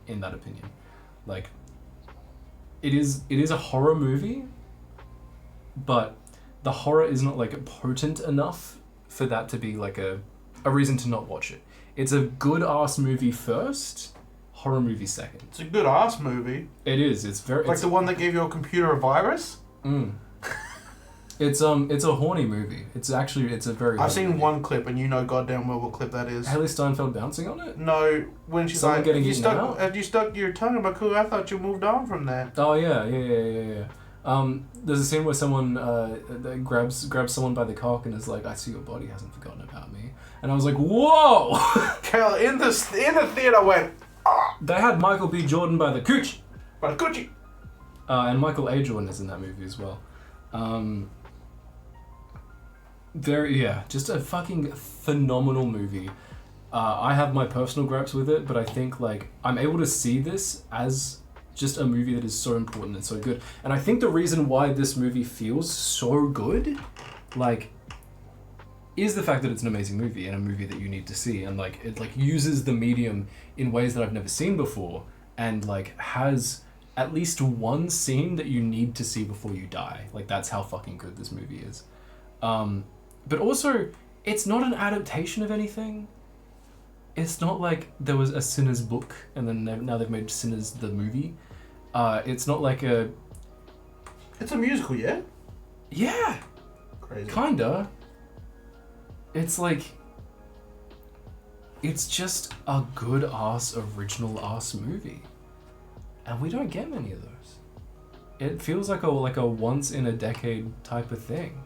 opinion. Like, it is a horror movie, but the horror is not, like, potent enough for that to be, like, a reason to not watch it. It's a good-ass movie first, horror movie second. It's a good-ass movie. It is. It's very... Like the one that gave your computer a virus? It's a horny movie. It's a very... I've seen movie. one clip, and you know goddamn well what clip that is. Haley Steinfeld bouncing on it? No, when she's Someone like, getting you eaten stuck, out? you stuck your tongue in my coo. I thought you moved on from that. Oh yeah. There's a scene where someone grabs someone by the cock and is like, "I see your body hasn't forgotten about me," and I was like, "Whoa!" Kael, in the theater went. They had Michael B. Jordan by the cooch. By the coochie. And Michael A. Jordan is in that movie as well. Just a fucking phenomenal movie. I have my personal gripes with it, but I think, like, I'm able to see this as just a movie that is so important and so good. And I think the reason why this movie feels so good, like, is the fact that it's an amazing movie and a movie that you need to see, and, like, it, like, uses the medium in ways that I've never seen before, and, like, has at least one scene that you need to see before you die. Like, that's how fucking good this movie is. But also, it's not an adaptation of anything. It's not like there was a Sinners book and then now they've made Sinners the movie. It's not like a... It's a musical, yeah? Yeah! Crazy. Kinda. It's like... It's just a good-ass, original-ass movie. And we don't get many of those. it feels like a once in a decade type of thing.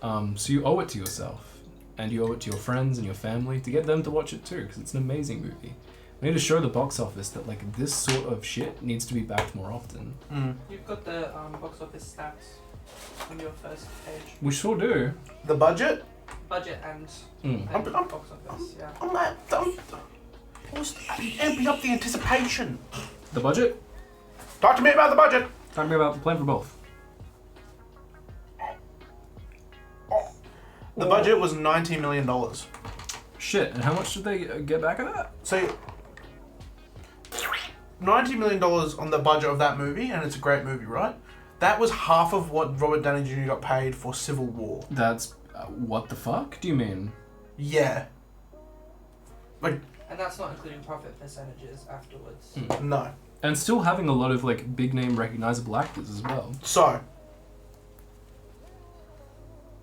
So you owe it to yourself, and you owe it to your friends and your family to get them to watch it too, because it's an amazing movie. We need to show the box office that like this sort of shit needs to be backed more often. You've got the box office stats on your first page. We sure do. The budget? Budget and I'm box office, yeah. I'm amping up the anticipation. The budget? Talk to me about the budget. Talk to me about the plan for both. The budget was $90 million. Shit, and how much did they get back of that? So, $90 million on the budget of that movie, and it's a great movie, right? That was half of what Robert Downey Jr. got paid for Civil War. That's... what the fuck do you mean? Yeah. Like... And that's not including profit percentages afterwards. No. And still having a lot of like big name recognizable actors as well. So...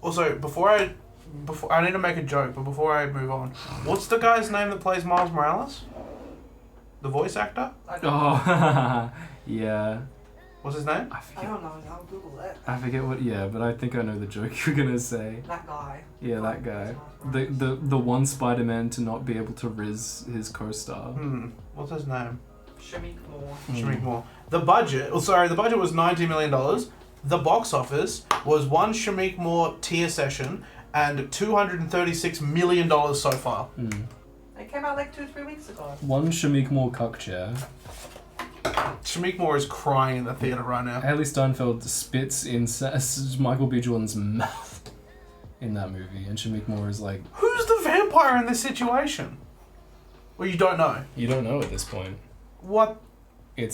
Also, before I need to make a joke, but before I move on, what's the guy's name that plays Miles Morales? The voice actor? Oh, yeah. What's his name? I don't know, I'll Google it. I forget what. Yeah, but I think I know the joke you're gonna say. That guy. Yeah, that guy. The one Spider-Man to not be able to riz his co-star. What's his name? Shameik Moore. Shameik Moore. The budget was $90 million. The box office was one Shameik Moore tier session and $236 million so far. It came out like 2-3 weeks ago. One Shameik Moore cuck chair. Shameik Moore is crying in the theater right now. Haley Steinfeld spits in Michael B. Jordan's mouth in that movie, and Shameik Moore is like, who's the vampire in this situation? Well, you don't know. You don't know at this point. What? And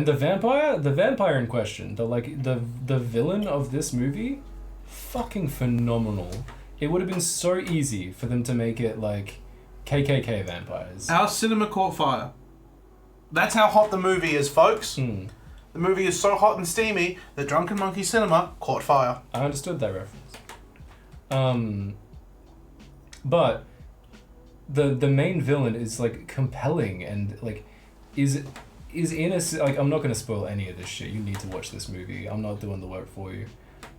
the vampire in question, the villain of this movie, fucking phenomenal. It would have been so easy for them to make it like KKK vampires. Our cinema caught fire. That's how hot the movie is, folks. The movie is so hot and steamy that Drunken Monkey Cinema caught fire. I understood that reference. But the main villain is like compelling and like is in a like, I'm not gonna spoil any of this shit. You need to watch this movie. I'm not doing the work for you.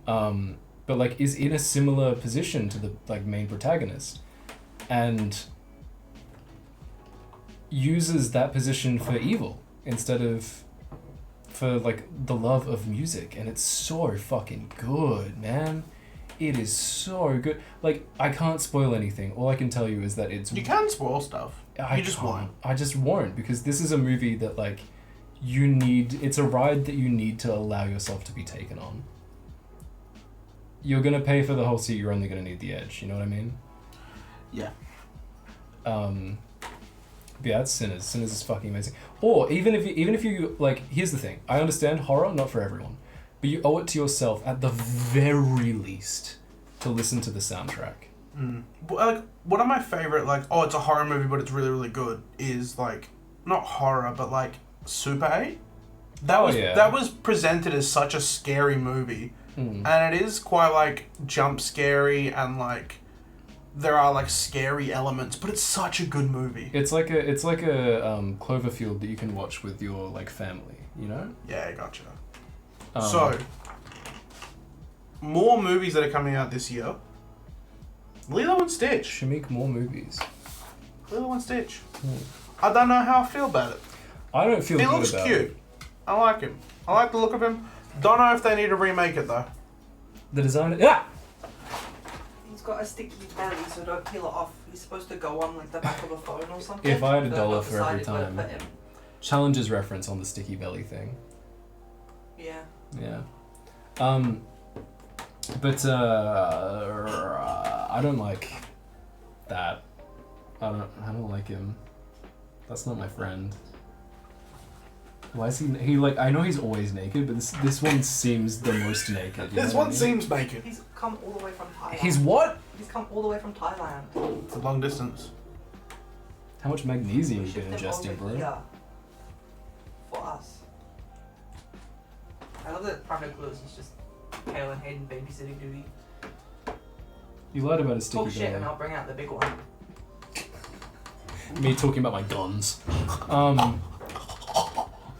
But like is in a similar position to the like main protagonist, and uses that position for evil instead of for like the love of music, and it's so fucking good, man. It is so good. Like, I can't spoil anything. All I can tell you is that it's... You can spoil stuff. You just won't. I just won't, because this is a movie that, like, you need... It's a ride that you need to allow yourself to be taken on. You're gonna pay for the whole seat, you're only gonna need the edge, you know what I mean? Yeah. But yeah, it's Sinners. Sinners is fucking amazing. Or, even if you, like, here's the thing. I understand horror, not for everyone. But you owe it to yourself, at the very least, to listen to the soundtrack. Like, one of my favorite, like, it's a horror movie, but it's really, really good, is, like, not horror, but, like, Super 8. That was presented as such a scary movie. And it is quite, like, jump scary, and, like, there are, like, scary elements, but it's such a good movie. It's like a Cloverfield that you can watch with your, like, family, you know? Yeah, gotcha. So, more movies that are coming out this year. Lilo and Stitch. Shameik Moore movies. Lilo and Stitch. I don't know how I feel about it. I don't feel good about it. He looks cute. I like him. I like the look of him. Don't know if they need to remake it though. The design... Yeah! He's got a sticky belly, so don't peel it off. He's supposed to go on like the back of a phone or something. If I had $1 But for every decided where to time. put him. Challenges reference on the sticky belly thing. Yeah. Yeah. But I don't like that. I don't like him. That's not my friend. Why is he like, I know he's always naked, but this one seems the most naked. This one seems naked. He's come all the way from Thailand. He's what? He's come all the way from Thailand. It's a long distance. How much magnesium you Shipped been him ingesting, over bro? here for us. I love that PRIMED is just Kael and Hayden babysitting duty. You lied about his sticky Talk shit belly. and I'll bring out the big one. Me talking about my guns.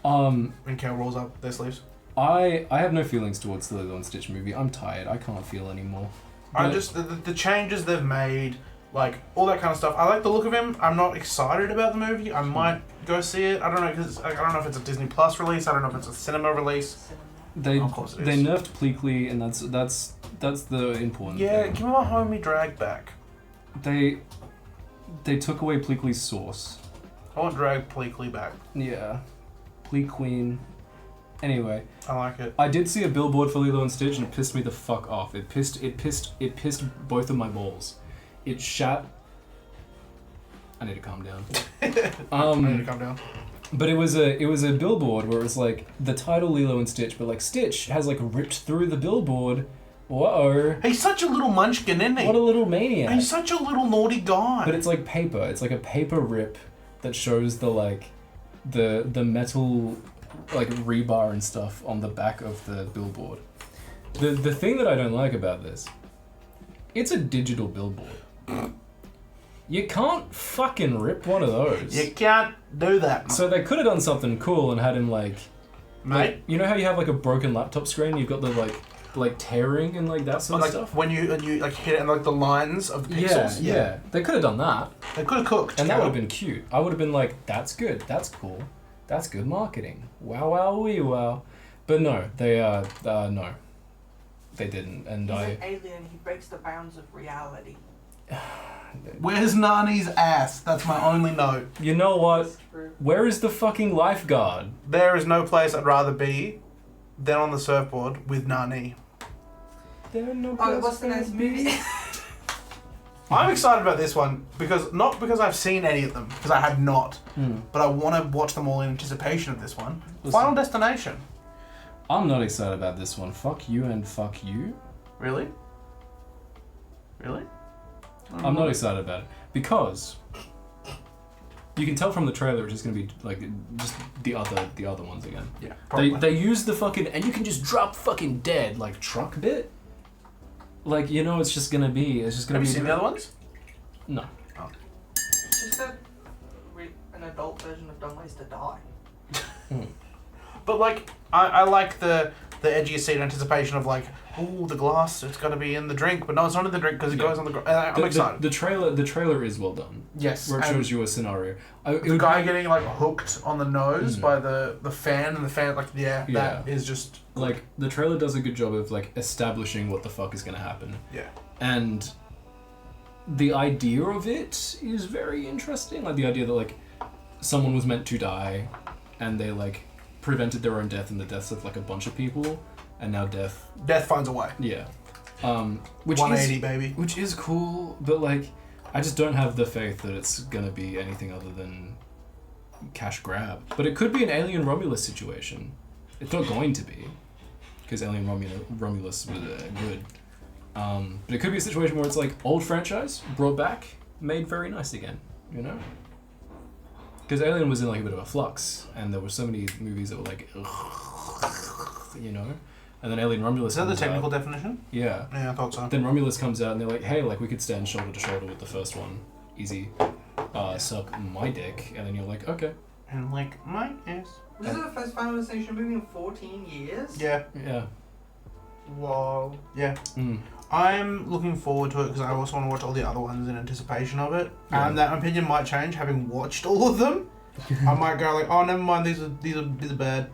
When Kael rolls up their sleeves. I have no feelings towards the Lilo and Stitch movie. I'm tired. I can't feel anymore. I just the changes they've made, like all that kind of stuff. I like the look of him. I'm not excited about the movie. I might go see it. I don't know because I don't know if it's a Disney Plus release. I don't know if it's a cinema release. They of course it they is. nerfed Pleakley, and that's the important Yeah, thing. give me my homie Drag back. They took away Pleakley's source. I want Drag Pleakley back. Yeah. Pleaqueen. Anyway, I like it. I did see a billboard for Lilo and Stitch and it pissed me the fuck off. It pissed both of my balls. It shat. I need to calm down. I need to calm down. But it was a billboard where it was like the title Lilo and Stitch, but like Stitch has like ripped through the billboard. Whoa. He's such a little munchkin, isn't he? What a little maniac. He's such a little naughty guy. But it's like paper. It's like a paper rip that shows the like the metal like rebar and stuff on the back of the billboard. The thing that I don't like about this, it's a digital billboard. You can't fucking rip one of those. You can't do that. So they could have done something cool and had him like, Mate? you know how you have like a broken laptop screen, you've got the like tearing and like that sort of stuff? When you like hit it and like the lines of the pixels. Yeah. They could have done that. They could have cooked. And that would have been cute. I would have been like, that's good, that's cool, that's good marketing. Wow, wow, wee, wow. But no, they no, they didn't. And He's an alien. He breaks the bounds of reality. Where's Nani's ass? That's my only note. You know what? That's true. Where is the fucking lifeguard? There is no place I'd rather be than on the surfboard with Nani. There are no Oh, what's the next movie? I'm excited about this one not because I've seen any of them, because I have not, but I want to watch them all in anticipation of this one. Listen. Final Destination. I'm not excited about this one. Fuck you and fuck you. Really? Really? I'm not excited about it because you can tell from the trailer it's just gonna be like just the other ones again. Yeah. Probably. They use the fucking and you can just drop fucking dead like truck bit. Like it's just gonna be Have be. you seen the other ones? No. Just an adult version of Dumb Ways to Die. But like, I like the edgier scene anticipation of like, ooh, the glass, it's got to be in the drink, but no, it's not in the drink because it goes on the ground. I'm excited. The trailer is well done. Yes. Where it shows you a scenario. The guy getting like hooked on the nose by the fan, and the fan like that is just like the trailer does a good job of like establishing what the fuck is gonna happen. Yeah. And the idea of it is very interesting. Like the idea that like someone was meant to die, and they like prevented their own death and the deaths of like a bunch of people, and now death finds a way. Yeah. Which 180 baby. Which is cool, but like I just don't have the faith that it's gonna be anything other than cash grab. But it could be an Alien Romulus situation. It's not going to be, because Alien Romulus was good. But it could be a situation where it's like old franchise brought back, made very nice again. Because Alien was in like a bit of a flux, and there were so many movies that were like, and then Alien Romulus. Is that the comes technical out. definition? Yeah. Yeah, I thought so. Then Romulus comes out, and they're like, hey, like we could stand shoulder to shoulder with the first one, easy. Suck my dick, and then you're like, okay. And like my ass. Was this the first Final Destination movie in 14 years? Yeah. Yeah. Whoa. Yeah. I'm looking forward to it because I also want to watch all the other ones in anticipation of it. Yeah. And that opinion might change having watched all of them. I might go like, oh, never mind, these are bad.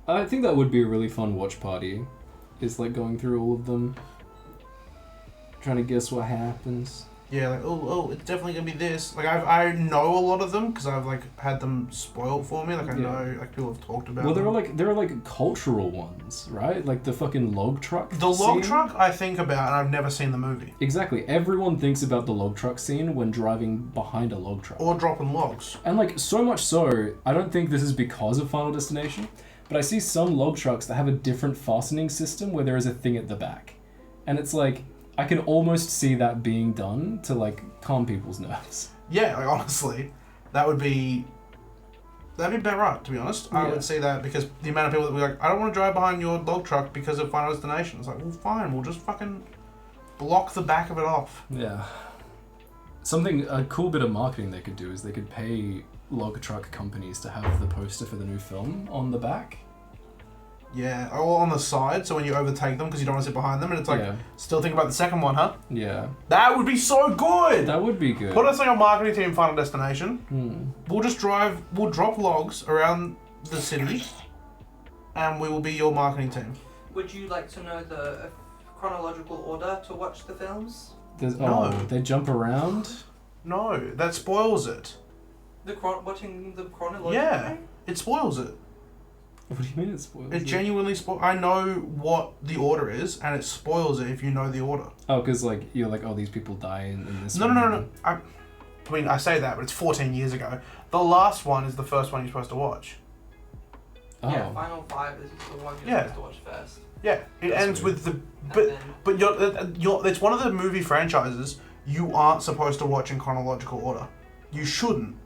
I think that would be a really fun watch party. Is like going through all of them, trying to guess what happens. Yeah, like oh, it's definitely gonna be this. Like I know a lot of them because I've like had them spoiled for me. Like I know like people have talked about. Well, them. there are like cultural ones, right? Like the fucking log truck. The log scene. truck I think about, and I've never seen the movie. Exactly. Everyone thinks about the log truck scene when driving behind a log truck. Or dropping logs. And like so much so, I don't think this is because of Final Destination, but I see some log trucks that have a different fastening system where there is a thing at the back, and it's like I can almost see that being done to like calm people's nerves. Yeah, like honestly, that'd be about right, to be honest. I would see that because the amount of people that were like, I don't want to drive behind your log truck because of Final Destination. It's like, well, fine, we'll just fucking block the back of it off. Yeah. A cool bit of marketing they could do is they could pay log truck companies to have the poster for the new film on the back. Yeah, or on the side, so when you overtake them because you don't want to sit behind them, and it's like, still think about the second one, huh? Yeah. That would be so good! That would be good. Put us on your marketing team, Final Destination. We'll just we'll drop logs around the city, and we will be your marketing team. Would you like to know the chronological order to watch the films? No. They jump around? No, that spoils it. Watching them chronologically? Yeah, it spoils it. What do you mean it spoils it? It genuinely spoils. I know what the order is, and it spoils it if you know the order. Oh, because like you're like, oh, these people die in this. No. I mean, I say that, but it's 14 years ago. The last one is the first one you're supposed to watch. Oh. Yeah, Final 5 is the one you're supposed to watch first. Yeah, it ends with the but you're it's one of the movie franchises you aren't supposed to watch in chronological order. You shouldn't.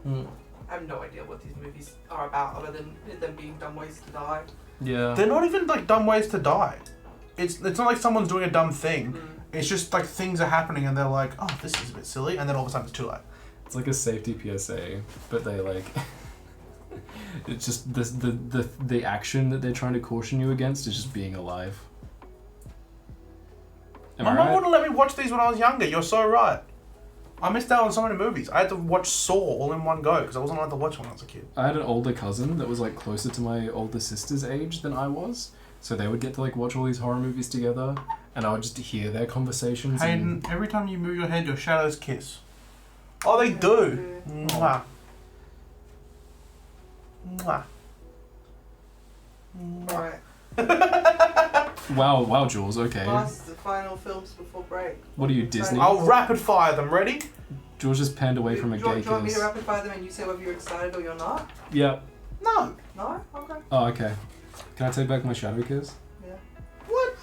I have no idea what these movies are about other than them being dumb ways to die. Yeah. They're not even like dumb ways to die. It's not like someone's doing a dumb thing. It's just like things are happening and they're like, oh, this is a bit silly, and then all of a sudden it's too late. It's like a safety PSA, but they like it's just the action that they're trying to caution you against is just being alive. My mum wouldn't let me watch these when I was younger. You're so right. I missed out on so many movies. I had to watch Saw all in one go because I wasn't allowed to watch when I was a kid. I had an older cousin that was like closer to my older sister's age than I was, so they would get to like watch all these horror movies together, and I would just hear their conversations. Hayden, every time you move your head, your shadows kiss. Oh, they do. Mwah. Mwah. Alright. Wow, Jules. Okay. Last final films before break. What are you, Disney? I'll rapid fire them. Ready? Jules just panned away from a gay kiss. Do you want me to rapid fire them and you say whether you're excited or you're not? Yep. No. No? Okay. Oh, okay. Can I take back my shadow kiss? Yeah. What?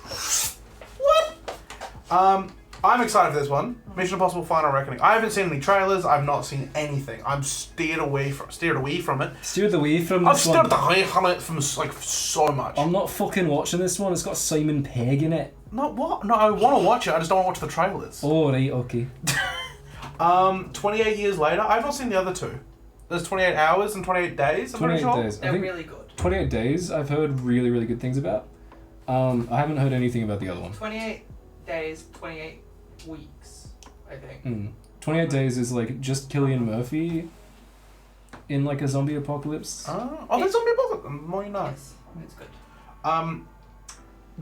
I'm excited for this one. Mission Impossible: Final Reckoning. I haven't seen any trailers. I've not seen anything. I'm steered away from it. Steered away from I've this steered away from it from like so much. I'm not fucking watching this one. It's got Simon Pegg in it. No, what? No, I want to watch it. I just don't want to watch the trailers. Oh, right, okay. 28 years later. I've not seen the other two. There's 28 hours and 28 days. I'm pretty sure. Days. They're really good. 28 Days. I've heard really, really good things about. I haven't heard anything about the other one. 28 days, 28 weeks, I think. 28 Days is like just Cillian Murphy in like a zombie apocalypse. There's zombie apocalypse. The more you know. Yes, it's good.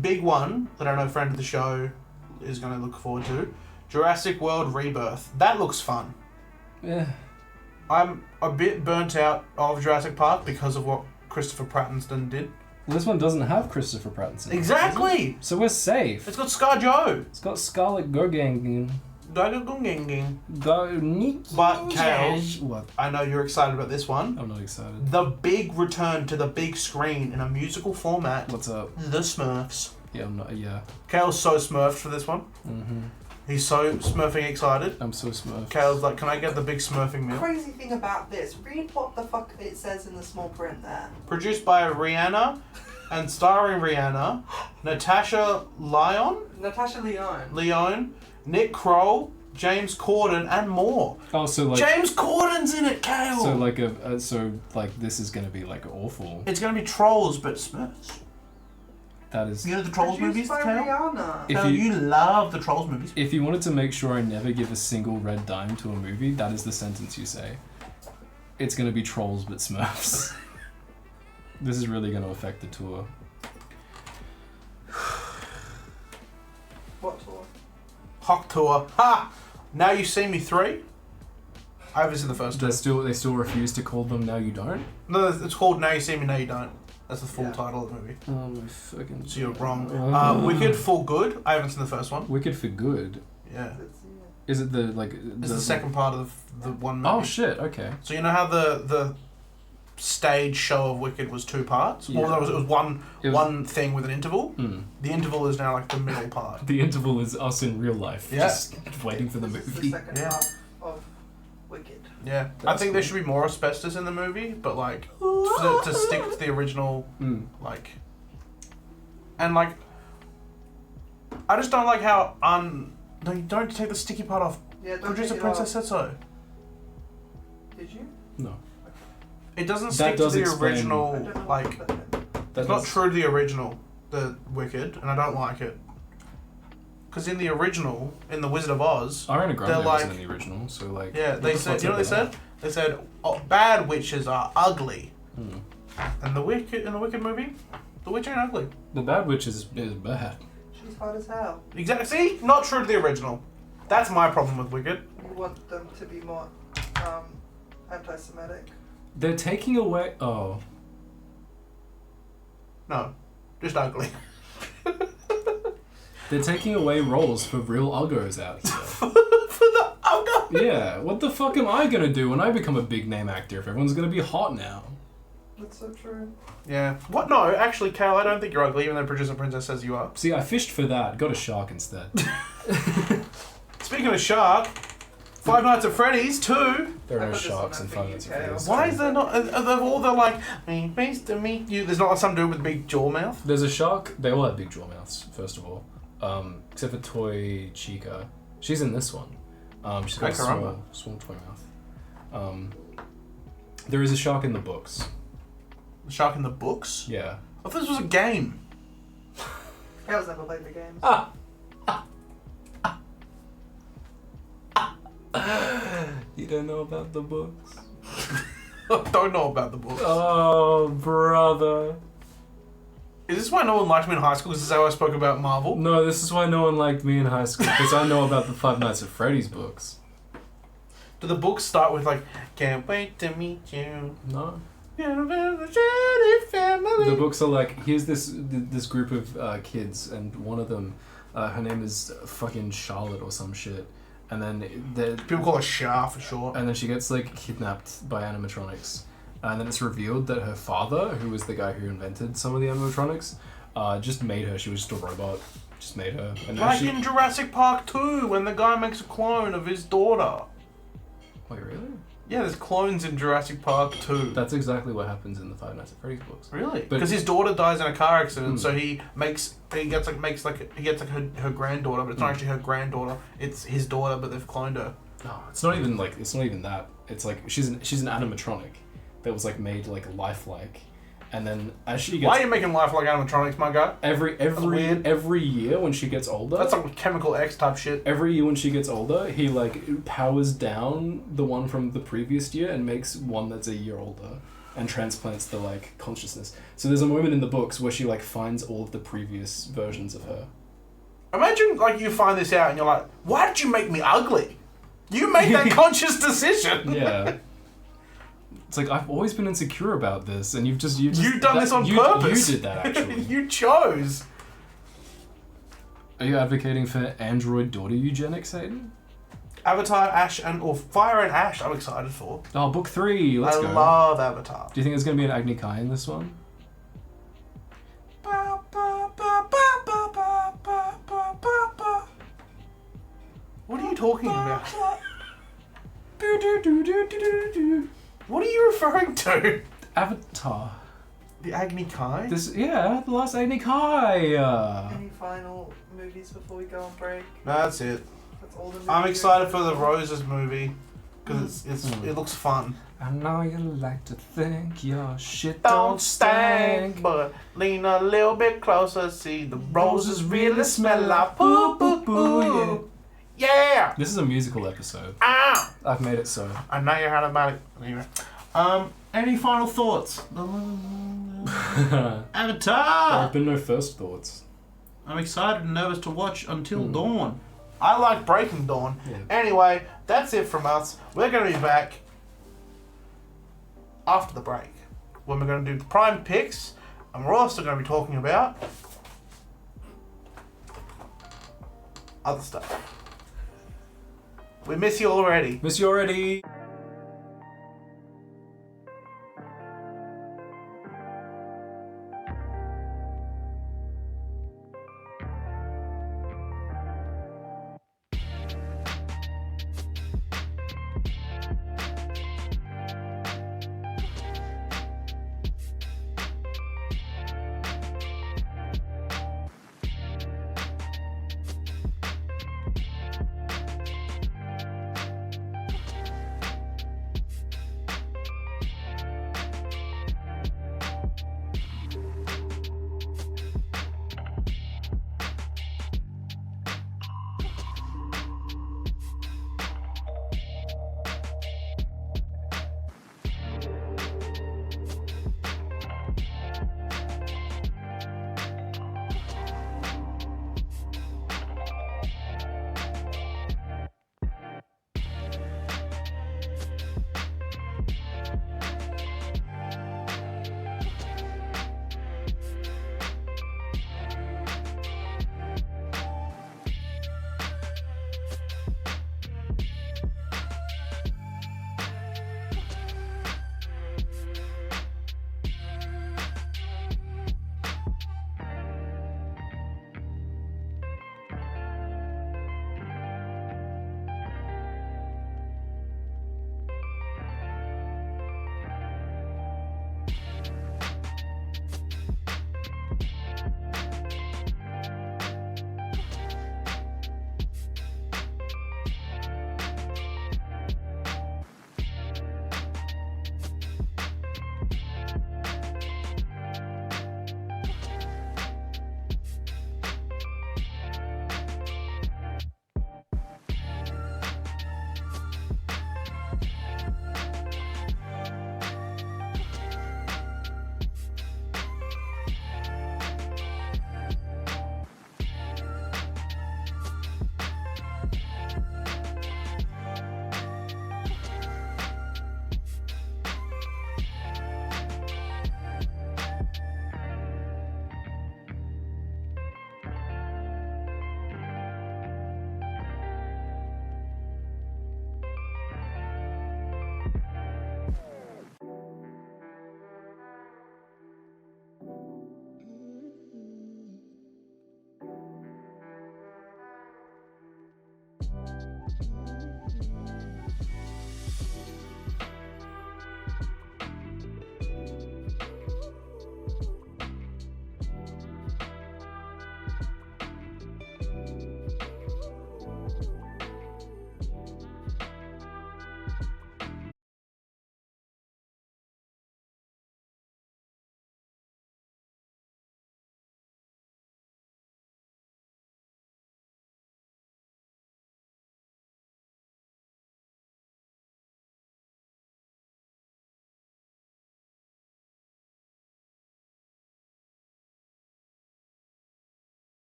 Big one that I know friend of the show is going to look forward to. Jurassic World Rebirth. That looks fun. Yeah. I'm a bit burnt out of Jurassic Park because of what Christopher Pattinson did. Well, this one doesn't have Christopher Pattinson. Exactly! So we're safe. It's got ScarJo. It's got Scarlett Guggenheim. But But Kael, what? I know you're excited about this one. I'm not excited. The big return to the big screen in a musical format. What's up? The Smurfs. Yeah, I'm not. Yeah. Kael's so smurfed for this one. He's so smurfing excited. I'm so smurfed. Kael's like, can I get the big smurfing meal? Crazy thing about this, read what the fuck it says in the small print there. Produced by Rihanna and starring Rihanna, Natasha Lyonne, Nick Kroll, James Corden, and more. Oh, so like James Corden's in it, Kael. So like this is gonna be like awful. It's gonna be Trolls, but Smurfs. That is. You know the Trolls movies, by Kael? Rihanna. If Kael, you love the Trolls movies. If you wanted to make sure I never give a single red dime to a movie, that is the sentence you say. It's gonna be Trolls, but Smurfs. This is really gonna affect the tour. What tour? Hawk Tour. Ha! Now You See Me 3. I haven't seen the first two. They still refuse to call them Now You Don't? No, it's called Now You See Me, Now You Don't. That's the full title of the movie. Oh my fucking... So you're wrong. Wicked for Good. I haven't seen the first one. Wicked for Good? Yeah. Is it the, like... It's the second part of the one movie. Oh shit, okay. So you know how the stage show of Wicked was 2 parts? Yeah. Well, it was one thing with an interval. The interval is now like the middle part. The interval is us in real life. Yeah. Just waiting for the This is movie. the second half of Wicked. Yeah. I That's think cool. there should be more asbestos in the movie, but like to stick to the original like, and like I just don't like how no, you don't take the sticky part off. Yeah, don't Producer take it Princess off. said so. Did you? No. It doesn't stick to the original, I don't know like, what that meant. it's not true to the original, the Wicked, and I don't like it. Because in the original, in The Wizard of Oz, Ariana Grande they're wasn't like, in the original, so like... yeah, they said, you know what they said? They said, oh, bad witches are ugly. Hmm. And in the Wicked movie, the witch ain't ugly. The bad witch is bad. She's hot as hell. Exactly. See? Not true to the original. That's my problem with Wicked. You want them to be more anti-Semitic. They're taking away... Oh. No. Just ugly. They're taking away roles for real uggos out here. For the uggo? Yeah, what the fuck am I gonna do when I become a big name actor if everyone's gonna be hot now? That's so true. Yeah. What? No, actually, Kael, I don't think you're ugly, even though Producer Princess says you are. See, I fished for that, got a shark instead. Speaking of shark, Five Nights at Freddy's 2. There I are no put this on sharks in that Five for Nights you, at Kael. Freddy's. Why is there not? They're all they're like, nice to meet you. There's not some dude with a big jaw mouth. There's a shark. They all have big jaw mouths, first of all. Except for Toy Chica. She's in this one. She's got a small toy mouth. There is a shark in the books. The shark in the books? Yeah. I thought this was a game. Kael's never played the games. You don't know about the books? I don't know about the books. Oh, brother. Is this why no one liked me in high school? Is this how I spoke about Marvel? No, this is why no one liked me in high school, because I know about the Five Nights at Freddy's books. Do the books start with like, can't wait to meet you? No. The family. The books are like, here's this group of kids, and one of them, her name is fucking Charlotte or some shit, and then People call her Shah for short. and then she gets like kidnapped by animatronics, and then it's revealed that her father, who was the guy who invented some of the animatronics, just made her. She was just a robot. Just made her. And now Like in Jurassic Park 2, when the guy makes a clone of his daughter. Wait, really? Yeah, there's clones in Jurassic Park 2. That's exactly what happens in the Five Nights at Freddy's books. Really? But- Because his daughter dies in a car accident, Mm. so he gets her granddaughter, but it's not actually her granddaughter. It's his daughter, but they've cloned her. No, it's not even that. It's like she's an animatronic that was like made like lifelike, and then as she gets Why are you making life like animatronics, my guy? every year when she gets older. That's like Chemical X type shit. Every year when she gets older, he like powers down the one from the previous year and makes one that's a year older and transplants the like consciousness. So there's a moment in the books where she like finds all of the previous versions of her. Imagine like you find this out and you're like, why did you make me ugly? You made that conscious decision. Yeah. It's like, I've always been insecure about this, and you've done this on purpose. You did that, actually. You chose. Are you advocating for android daughter eugenics, Hayden? Avatar, Ash, or Fire and Ash, I'm excited for. Oh, book 3, let's go. I love Avatar. Do you think there's going to be an Agni Kai in this one? What are you talking about? What are you referring to? Avatar. The Agni Kai? The last Agni Kai. Any final movies before we go on break? No, that's it. That's all the movies. I'm excited for the Roses movie because it looks fun. I know you like to think your shit Don't stank, but lean a little bit closer. See the roses really smell like poo poo poo. Yeah. This is a musical episode. Ah. I've made it so. I know you had about it. Anyway, any final thoughts? There Avatar. have been no first thoughts. I'm excited and nervous to watch Until Dawn. I like Breaking Dawn. Yeah. Anyway, that's it from us. We're going to be back after the break when we're going to do the Prime picks, and we're also going to be talking about other stuff. We miss you already. Miss you already.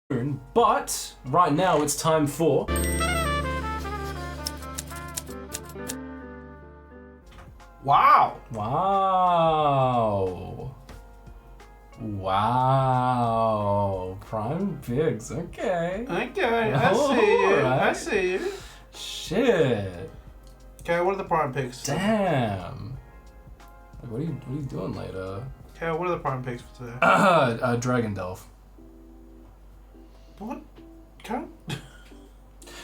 But right now it's time for... Wow. Wow. Prime Pigs. Okay. Okay, I see you. Right. I see you. Shit. Okay, what are the prime picks? Damn. Like, what are you doing later? Okay, what are the prime picks for today? Dragon Delve. What? Okay.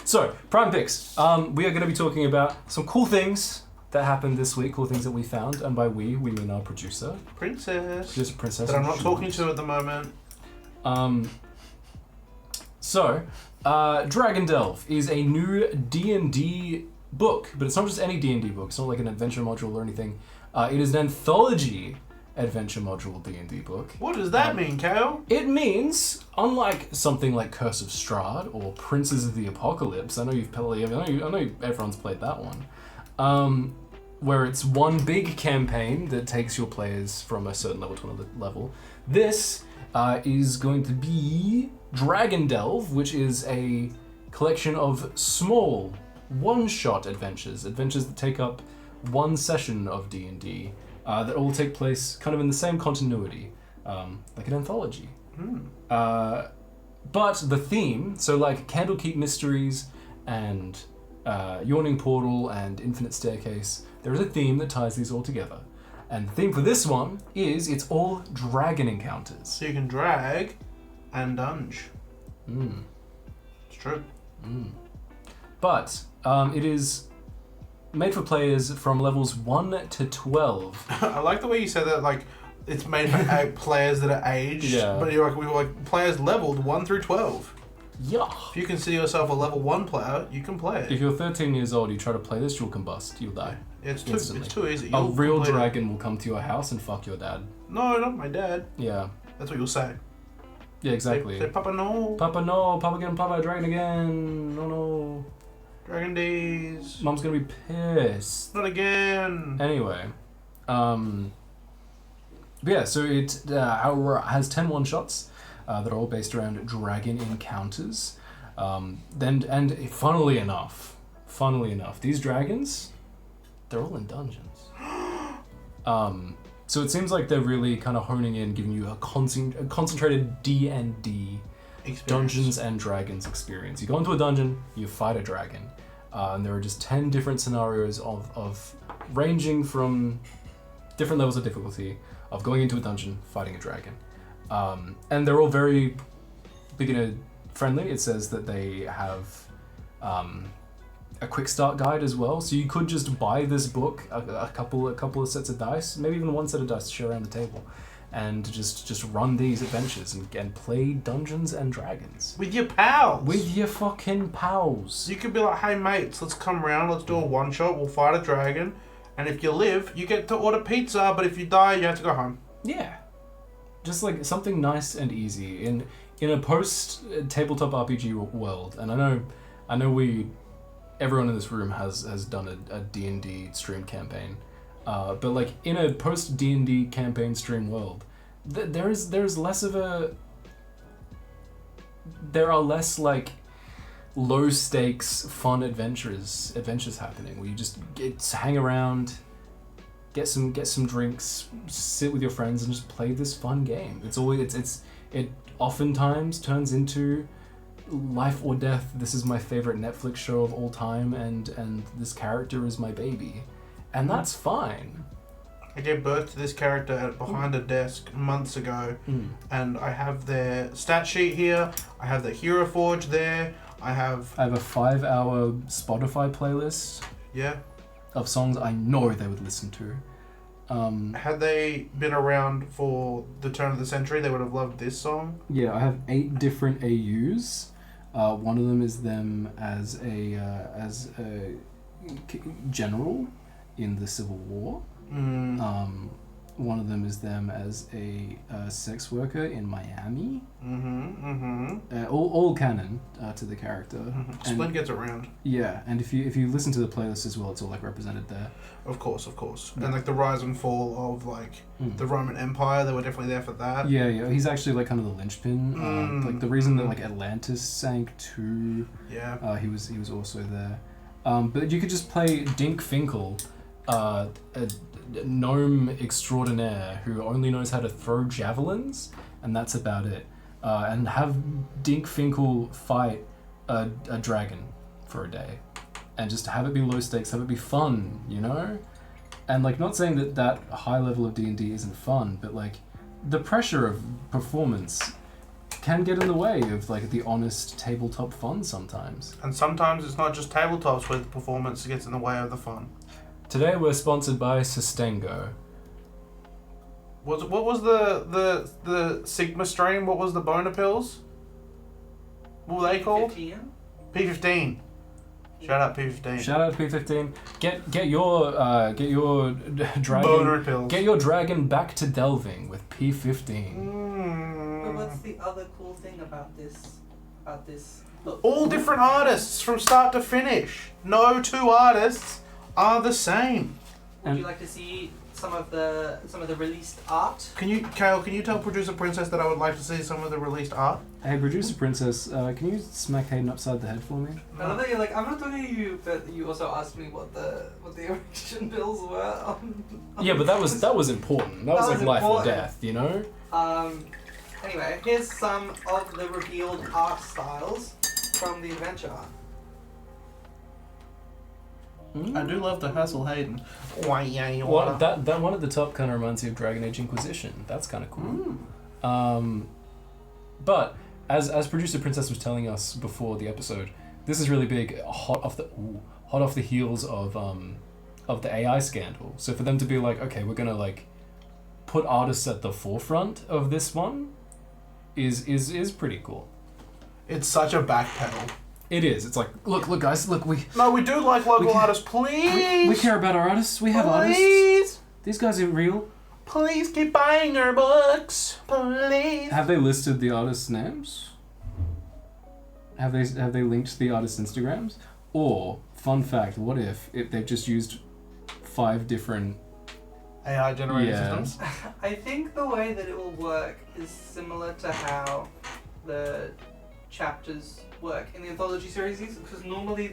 So, prime picks. We are going to be talking about some cool things that happened this week, cool things that we found, and by we mean our producer. Princess. Princess. That I'm not talking to at the moment. Dragon Delve is a new D&D book, but it's not just any D&D book. It's not like an adventure module or anything. It is an anthology adventure module D&D book. What does that mean, Kael? It means, unlike something like Curse of Strahd or Princes of the Apocalypse, I know everyone's played that one, where it's one big campaign that takes your players from a certain level to another level. This is going to be Dragon Delve, which is a collection of small, one-shot adventures that take up one session of D&D, that all take place kind of in the same continuity, like an anthology. But the theme, so like Candlekeep Mysteries and Yawning Portal and Infinite Staircase, there is a theme that ties these all together. And the theme for this one is it's all dragon encounters. So you can drag and dunge. It's true. But it is made for players from levels 1 to 12. I like the way you said that, like, it's made for players that are aged, Yeah. but you're like, we were like players leveled 1 through 12. Yeah. If you consider yourself a level 1 player, you can play it. If you're 13 years old, you try to play this, you'll combust. You'll die. It's instantly. too easy. A You'll real complete it. dragon will come to your house and fuck your dad. No, not my dad. Yeah. That's what you'll say. Yeah, exactly. Say, Papa, no. Papa, no. Papa again, Papa, dragon again. No. Dragon D's. Mum's gonna be pissed. Not again. Anyway. But yeah, so it has 10 one-shots that are all based around dragon encounters. And funnily enough, these dragons, they're all in dungeons. So it seems like they're really kind of honing in, giving you a concentrated D&D Experience. Dungeons and Dragons experience. You go into a dungeon, you fight a dragon, and there are just 10 different scenarios of ranging from different levels of difficulty of going into a dungeon, fighting a dragon. And they're all very beginner friendly. It says that they have a quick start guide as well, so you could just buy this book, a couple of sets of dice, maybe even one set of dice to share around the table, and just run these adventures and play Dungeons and Dragons With your pals. with your fucking pals. You could be like, hey mates, let's come round, let's do a one shot, we'll fight a dragon, and if you live, you get to order pizza, but if you die, you have to go home. Yeah, just like something nice and easy in a post tabletop RPG world. And I know everyone in this room has done a D&D stream campaign, but like in a post D&D campaign stream world, there are less like low stakes fun adventures happening where you just hang around, get some drinks, sit with your friends, and just play this fun game. It oftentimes turns into life or death. This is my favorite Netflix show of all time, and this character is my baby, and that's fine. I gave birth to this character behind a desk months ago, and I have their stat sheet here, I have their Hero Forge there, I have a 5-hour Spotify playlist of songs I know they would listen to. Had they been around for the turn of the century, they would have loved this song. Yeah, I have 8 different AUs. One of them is them as a general in the Civil War. One of them is them as a sex worker in Miami. All canon to the character. Splint gets around. Yeah, and if you listen to the playlist as well, it's all like represented there. Of course. And like the rise and fall of like the Roman Empire, they were definitely there for that. Yeah. He's actually like kind of the linchpin. Like the reason that like Atlantis sank too. Yeah. He was also there. But you could just play Dink Finkel, a gnome extraordinaire who only knows how to throw javelins, and that's about it. And have Dink Finkel fight a dragon for a day, and just have it be low stakes, have it be fun, you know? And like, not saying that high level of D&D isn't fun, but like the pressure of performance can get in the way of like the honest tabletop fun sometimes. And sometimes it's not just tabletops where the performance gets in the way of the fun. Today we're sponsored by Sustengo. What was the Sigma strain? What was the boner pills? What were they called? P15. Shout out P15. Shout out P15. Get your dragon. Boner pills. Get your dragon back to delving with P15. But what's the other cool thing about this? All different artists from start to finish. No two artists are the same. Would you like to see some of the released art? Kael, can you tell Producer Princess that I would like to see some of the released art? Hey, Producer Princess, can you smack Hayden upside the head for me? I love that you're like, I'm not talking to you, but you also asked me what the erection bills were. Yeah, but that was important. That was like life or death, you know? Anyway, here's some of the revealed art styles from the adventure. I do love to hassle Hayden. Well, that one at the top kind of reminds me of Dragon Age Inquisition. That's kind of cool. But as Producer Princess was telling us before the episode, this is really big, hot off the heels of the AI scandal. So for them to be like, okay, we're gonna like put artists at the forefront of this one is pretty cool. It's such a backpedal. It is. It's like, look, guys, we do like local artists, please. We care about our artists. We have artists. These guys are real. Please keep buying our books, please. Have they listed the artists' names? Have they linked the artists' Instagrams? Or, fun fact, what if they've just used 5 different AI generated systems? I think the way that it will work is similar to how the chapters work in the anthology series, because normally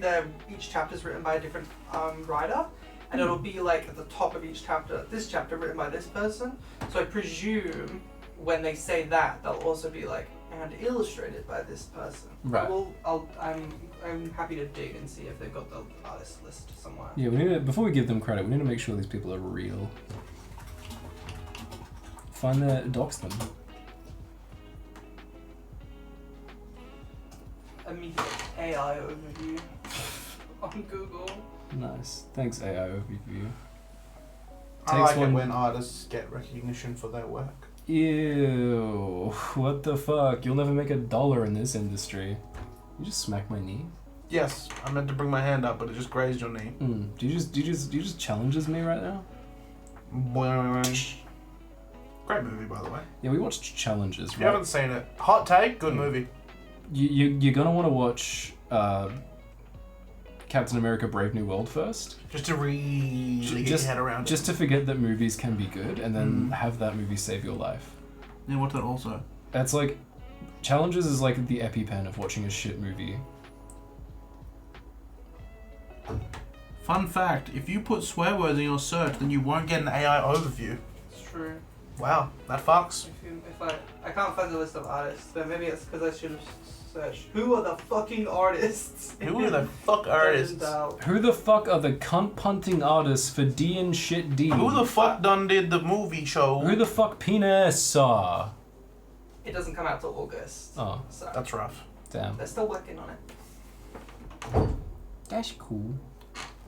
each chapter is written by a different writer, and it'll be like at the top of each chapter, this chapter written by this person. So I presume when they say that, they'll also be like, and illustrated by this person. Right. I'm happy to dig and see if they've got the artist list somewhere. Yeah, we need to, before we give them credit, we need to make sure these people are real. Find their docs them. Immediate AI overview on Google. Nice. Thanks, AI Overview. I like it when artists get recognition for their work. Ew. What the fuck? You'll never make $1 in this industry. You just smacked my knee? Yes, I meant to bring my hand up, but it just grazed your knee. Do you just challenges me right now? Great movie, by the way. Yeah, we watched Challenges, right? You haven't seen it. Hot take, good movie. You're gonna want to watch Captain America Brave New World first. Just to really get your head around it. Just to forget that movies can be good, and then have that movie save your life. Yeah, what's that also? That's like... Challenges is like the EpiPen of watching a shit movie. Fun fact, if you put swear words in your search, then you won't get an AI overview. It's true. Wow, that fucks. If I can't find the list of artists, but maybe it's because I should have searched who are the fucking artists. Who are the fuck artists? Who the fuck are the cunt punting artists for D and shit D? Who the fuck done did the movie show? Who the fuck penis saw? It doesn't come out till August. Oh, so that's rough. Damn. They're still working on it. That's cool.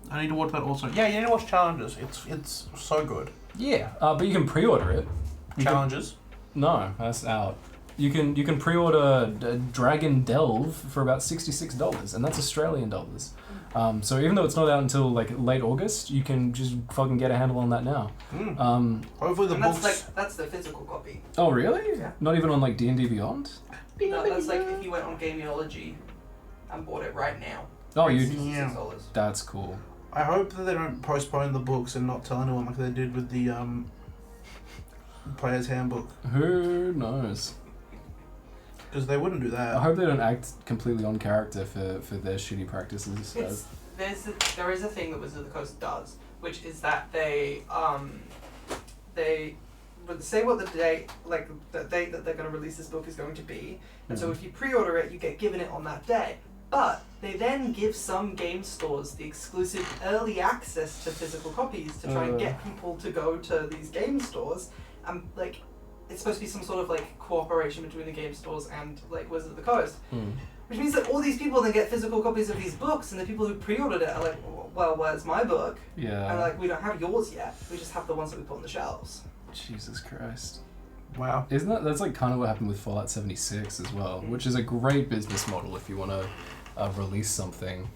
I need to watch that also. Yeah, you need to watch Challenges. It's so good. Yeah, but you can pre-order it. Challenges? No, that's out. You can pre-order Dragon Delve for about $66, and that's Australian dollars. So even though it's not out until like late August, you can just fucking get a handle on that now. Hopefully the books. That's the physical copy. Oh really? Yeah. Not even on like D&D Beyond? No, that's like if you went on Gameology and bought it right now. Oh, you. $66. That's cool. I hope that they don't postpone the books and not tell anyone like they did with the Player's Handbook. Who knows? Because they wouldn't do that. I hope they don't act completely on character for their shitty practices. There is a thing that Wizards of the Coast does, which is that they say what the date that they're going to release this book is going to be, and so if you pre-order it, you get given it on that day. But they then give some game stores the exclusive early access to physical copies to try and get people to go to these game stores, and like it's supposed to be some sort of like cooperation between the game stores and like Wizards of the Coast. Which means that all these people then get physical copies of these books, and the people who pre-ordered it are like, well, where's my book? Yeah. And like, we don't have yours yet. We just have the ones that we put on the shelves. Jesus Christ. Wow. Isn't that's like kind of what happened with Fallout 76 as well, which is a great business model if you want to release something.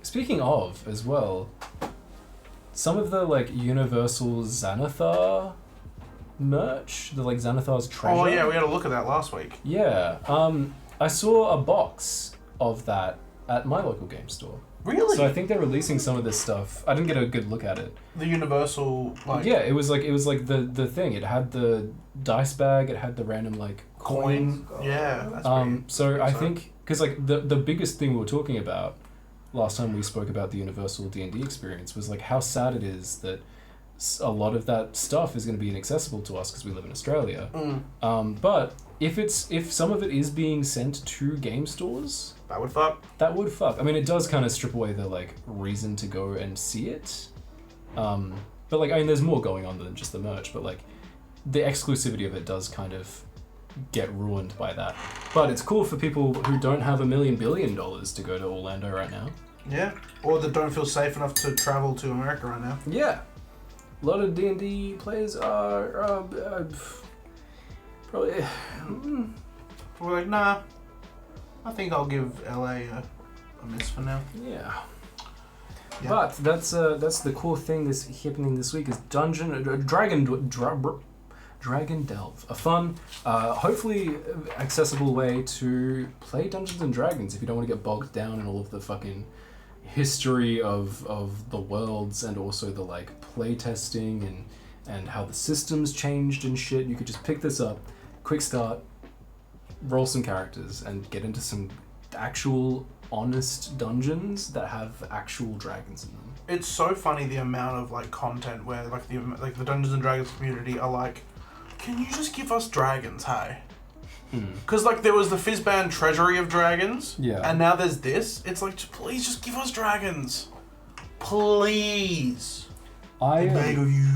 Speaking of, as well, some of the like Universal Xanathar merch, the like Xanathar's treasure. Oh yeah, we had a look at that last week. Yeah. I saw a box of that at my local game store. Really? So I think they're releasing some of this stuff. I didn't get a good look at it. The Universal like. Yeah, it was like the thing. It had the dice bag. It had the random like coin. Yeah. That's pretty so I think because like the biggest thing we were talking about last time we spoke about the Universal D&D experience was like how sad it is that a lot of that stuff is going to be inaccessible to us because we live in Australia. But if some of it is being sent to game stores, that would fuck. That would fuck. I mean, it does kind of strip away the like reason to go and see it. But like, I mean, there's more going on than just the merch. But like, the exclusivity of it does kind of get ruined by that. But it's cool for people who don't have $1 billion to go to Orlando right now. Yeah, or that don't feel safe enough to travel to America right now. Yeah. A lot of D&D players are probably... We're like, nah, I think I'll give LA a miss for now. Yeah. But that's the cool thing that's happening this week is Dragon Delve, a fun, hopefully accessible way to play Dungeons and Dragons if you don't want to get bogged down in all of the fucking history of the worlds and also the like play testing and how the systems changed and shit. You could just pick this up, quick start, roll some characters and get into some actual honest dungeons that have actual dragons in them. It's so funny the amount of like content where like the Dungeons and Dragons community are like, can you just give us dragons, hey? Because like there was the Fizzband Treasury of Dragons, and now there's this. It's like, please just give us dragons, please. I beg of you.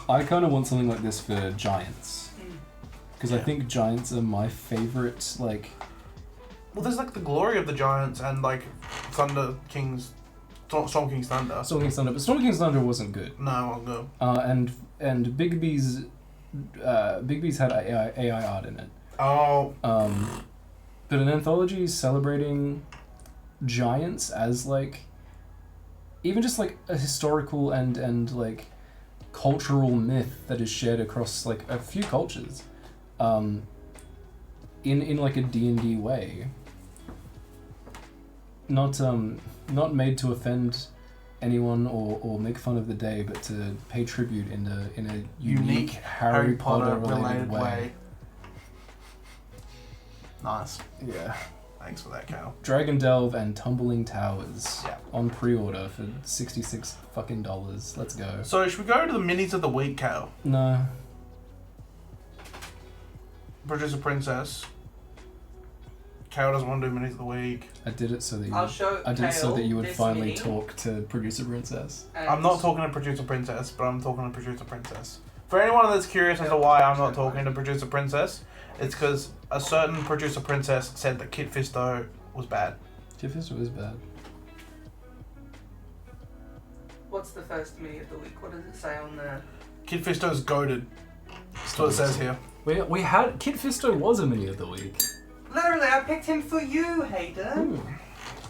I kind of want something like this for giants, because I think giants are my favorite. Like, well, there's like the Glory of the Giants and like Thunder King's, Storm King's Thunder. Storm King's Thunder, but Storm King's Thunder wasn't good. No, I'll go. And Bigby's had AI art in it. Oh. But an anthology celebrating giants as like, even just like a historical and like cultural myth that is shared across like a few cultures, in like a D&D way. Not made to offend anyone or make fun of the day, but to pay tribute in a unique Harry Potter related way. Nice. Yeah. Thanks for that, Kael. Dragon Delve and Tumbling Towers on pre-order for $66 fucking. Let's go. So should we go to the minis of the week, Kael? No. Producer Princess. Kael doesn't want to do minis of the week. I did it so that you. I did it so that you would finally mini. talk to Producer Princess. I'm not talking to Producer Princess, but I'm talking to Producer Princess. For anyone that's curious as to why I'm not talking to Producer Princess, it's because a certain Producer Princess said that Kit Fisto was bad. Kit Fisto is bad. What's the first mini of the week? What does it say on there? Kit Fisto's goated. That's what it says here. We had Kit Fisto was a mini of the week. Literally, I picked him for you, Hayden.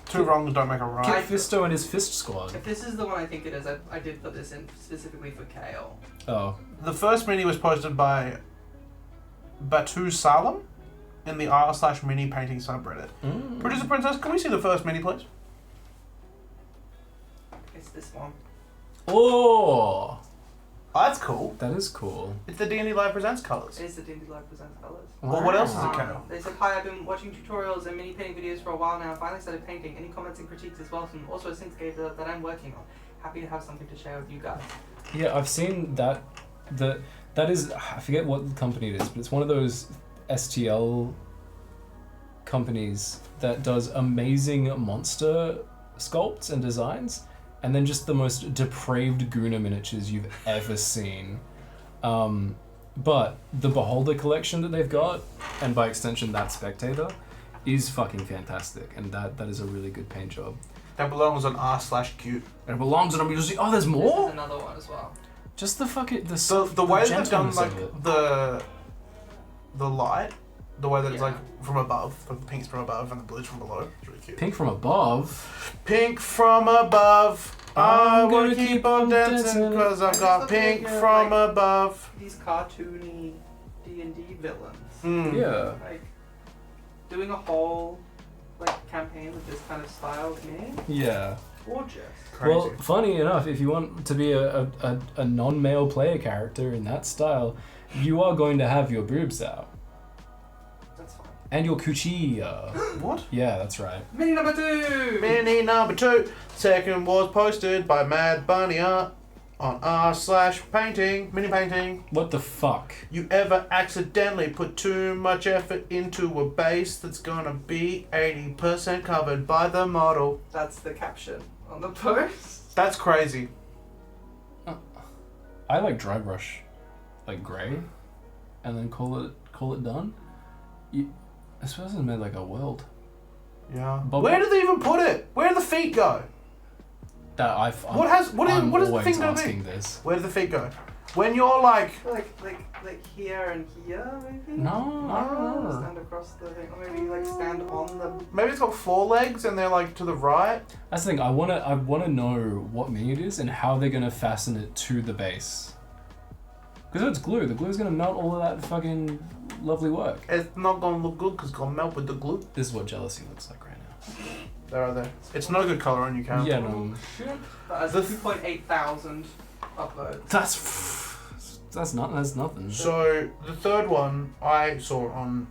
Two wrongs don't make a right. Kid Fisto and his Fist Squad. If this is the one I think it is, I did put this in specifically for Kael. Oh. The first mini was posted by Batu Salam in the r/mini painting subreddit. Producer Princess, can we see the first mini, please? It's this one. Oh! Oh, that's cool. That is cool. It's the D&D Live Presents colours. It is the D&D Live Presents colours. Well, what else is it, Kael? They said, hi, I've been watching tutorials and mini painting videos for a while now. Finally started painting. Any comments and critiques as well from also a Synthscape that I'm working on. Happy to have something to share with you guys. Yeah, I've seen that. That is, I forget what company it is, but it's one of those STL companies that does amazing monster sculpts and designs, and then just the most depraved Guna miniatures you've ever seen. But the Beholder collection that they've got, and by extension that Spectator, is fucking fantastic, and that is a really good paint job. That belongs on r/cute. And it belongs on a music. Oh, there's more? This is another one as well. Just the fucking The way that they've done gentleness like of it. the light, the way that it's Yeah. like from above, the pink's from above and the blue's from below. It's really cute. Pink from above. Pink from above. I I'm wanna gonna keep on dancing because I've I got just pink looking at, from like, above. These cartoony D&D villains. Yeah. Like, doing a whole campaign with this kind of style, man. Yeah. Gorgeous. Crazy. Well, funny enough, if you want to be a non-male player character in that style, you are going to have your boobs out. That's fine. And your coochie. What? Yeah, that's right. Mini number 2! Mini number 2. Second was posted by Mad Bunny Art on r/painting, mini painting. What the fuck? You ever accidentally put too much effort into a base that's gonna be 80% covered by the model? That's the caption on the post. That's crazy. I like dry brush, like grey, and then call it done. I suppose it's made like a world. Yeah. But where do they even put it? Where do the feet go? That What does the always thing gonna asking be? this. Where do the feet go? When you're like, Like here and here, maybe? No, I don't know. Stand across the thing, or maybe stand on the... maybe it's got 4 legs and they're like to the right. That's the thing. I wanna know what mini it is and how they're gonna fasten it to the base. Because if it's glue, the glue's gonna melt all of that fucking lovely work. It's not gonna look good because it's gonna melt with the glue. This is what jealousy looks like right now. There are there. It's no good color on you, Kael. Yeah, no. That's 2.8 thousand uploads. That's nothing. So the third one I saw on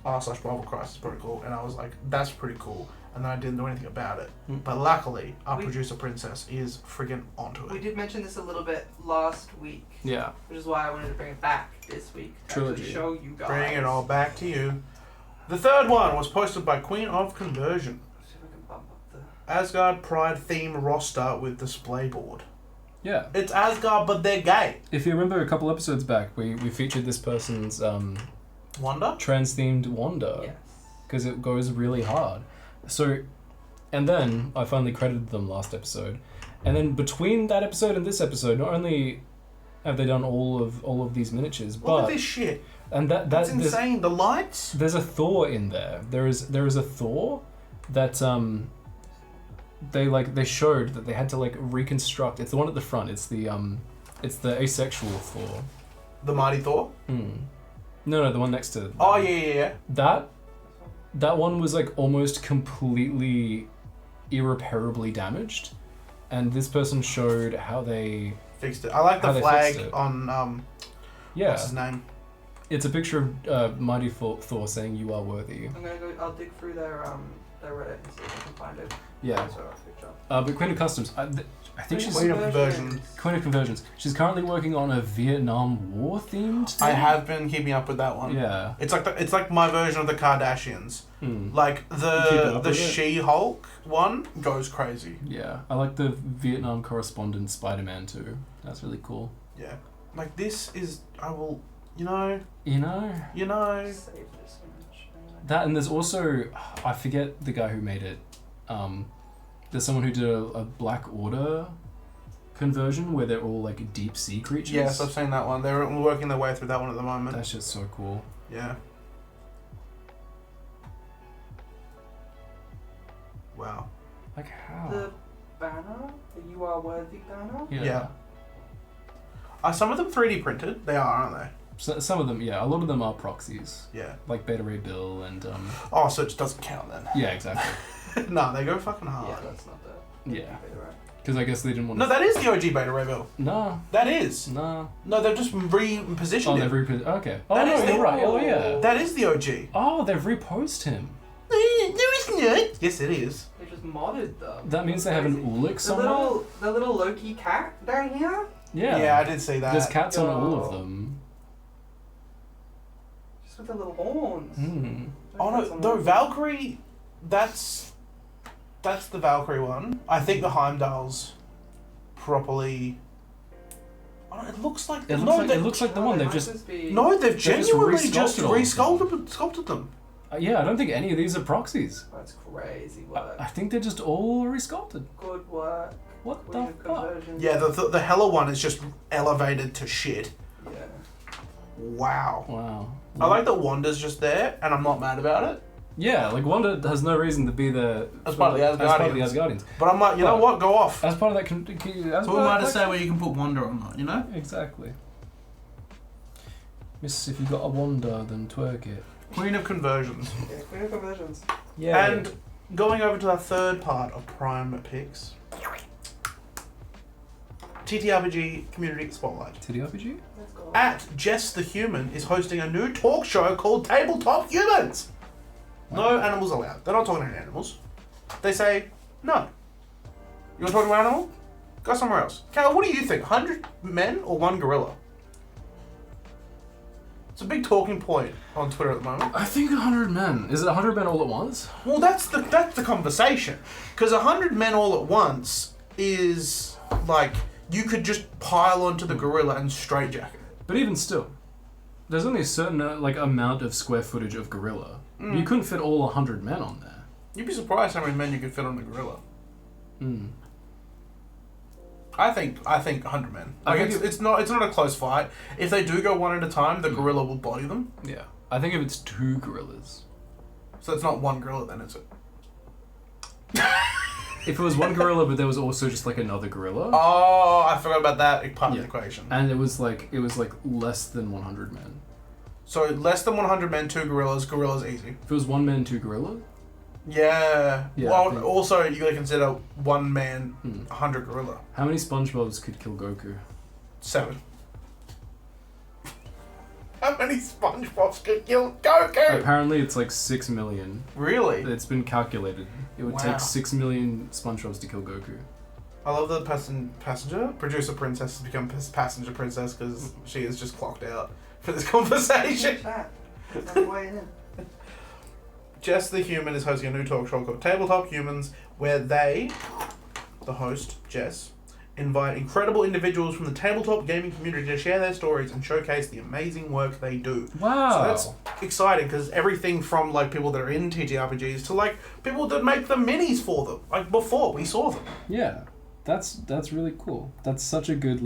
r/Marvel Crisis Protocol, and I was like, that's pretty cool. And then I didn't do anything about it. But luckily, our producer Princess is friggin' onto We it. did mention this a little bit last week, Yeah. which is why I wanted to bring it back this week to Trilogy. actually show you guys. Bring it all back to you. The third one was posted by Queen of Conversion. See if I can bump up the... Asgard Pride theme roster with display board. Yeah. It's Asgard, but they're gay. If you remember a couple episodes back, we featured this person's Wanda? trans-themed Wanda. Yes. Because it goes really hard. So, and then I finally credited them last episode. And then between that episode and this episode, not only have they done all of these miniatures, Look but at this shit. and That's there's, insane. The lights? there's a Thor in there. There is a Thor that they showed that they had to reconstruct. It's the one at the front. It's the asexual Thor. The Mighty Thor? No, the one next to. Oh, yeah. That one was almost completely irreparably damaged, and this person showed how they Fixed it. I like How the they flag fixed it. on, yeah. what's his name? It's a picture of Mighty Thor saying "You are worthy." I'm gonna go. I'll dig through their Reddit and see if I can find it. Yeah. That's what I'll picture. But Queen of Customs, I think she's Queen of Conversion. Queen of Conversions. She's currently working on a Vietnam War themed. I have been keeping up with that one. Yeah. It's like my version of the Kardashians. Like Keep it up the with it? She-Hulk one goes crazy. Yeah, I like the Vietnam correspondent Spider-Man too. That's really cool. Yeah. Like this is You know. Save this image. That, and there's also, I forget the guy who made it. There's someone who did a Black Order conversion where they're all deep sea creatures. Yes, I've seen that one. They're working their way through that one at the moment. That's just so cool. Yeah. Like how? The banner? The You Are Worthy banner? Yeah. Are some of them 3D printed? They are, aren't they? So, some of them, yeah. A lot of them are proxies. Yeah. Like Beta Ray Bill and Oh, so it just doesn't count then. Yeah, exactly. No, they go fucking hard. Yeah, that's not the Yeah. beta, right? Because I guess they didn't want No, that is the OG Beta Ray Bill. No. That is. No. No, they've just repositioned Oh, him. they've reposed. Okay. Oh, That no, is you're the- right. Oh, yeah. That is the OG. Oh, they've reposed him. No, it's not. Yes, it is. They just modded them. That means they have an Ulik The somewhere? little Loki cat down here? Yeah. Yeah, I did see that. There's cats on all of Yo. them. Just with the little horns. Hmm. Oh no, no, Valkyrie, that's the Valkyrie one. I think the Heimdall's properly. Oh, no, it looks like It looks like the one. They've just... No, they've just genuinely just resculpted all of resculpted them. Yeah, I don't think any of these are proxies. That's crazy work. I think they're just all resculpted. Good work. What Queen the of fuck? conversion. Yeah, the Hela one is just elevated to shit. Yeah. Wow. Wow. I like that Wanda's just there, and I'm not mad about it. Yeah, like Wanda has no reason to be there As part of the Asgardians. But I'm like, you know what? Go off. As part of that... Who am I to say where you can put Wanda or not, you know? Exactly. Miss, if you got a Wanda, then twerk it. Queen of conversions. Yeah, Queen of conversions. Yeah. And going over to our third part of Prime Picks. TTRPG Community Spotlight. TTRPG? Let's go. At Jess the Human is hosting a new talk show called Tabletop Humans. No animals allowed. They're not talking to animals. They say, no. You want to talk to an animal? Go somewhere else. Kael, what do you think? 100 men or one gorilla? It's a big talking point on Twitter at the moment. I think 100 men. Is it 100 men all at once? Well, that's the conversation. Because 100 men all at once is like you could just pile onto the gorilla and straitjacket it. But even still, there's only a certain amount of square footage of gorilla. You couldn't fit all 100 men on there. You'd be surprised how many men you could fit on the gorilla. Hmm. I think 100 men. I Like think it's not a close fight. If they do go one at a time, the gorilla will body them. Yeah. I think if it's 2 gorillas. So it's not one gorilla then, is it? If it was one gorilla, but there was also just like another gorilla, Oh, I forgot about that part of the equation. and it was like less than 100 men. So less than 100 men, 2 gorillas. Gorillas easy. If it was 1 man, 2 gorilla, Yeah. Yeah, I Well, think- also you gotta consider 1 man, 100 gorilla. how many SpongeBobs could kill Goku? 7. How many SpongeBobs could kill Goku? Apparently, it's like 6 million. Really? It's been calculated. It would Wow. take 6 million SpongeBobs to kill Goku. I love the passenger. Producer Princess has become passenger princess because she is just clocked out for this conversation. Chat. I'm weighing in. Jess the Human is hosting a new talk show called Tabletop Humans, where they, the host, Jess, invite incredible individuals from the tabletop gaming community to share their stories and showcase the amazing work they do. Wow. So that's exciting because everything from like people that are in TTRPGs to like people that make the minis for them. Like before we saw them. Yeah. That's really cool. That's such a good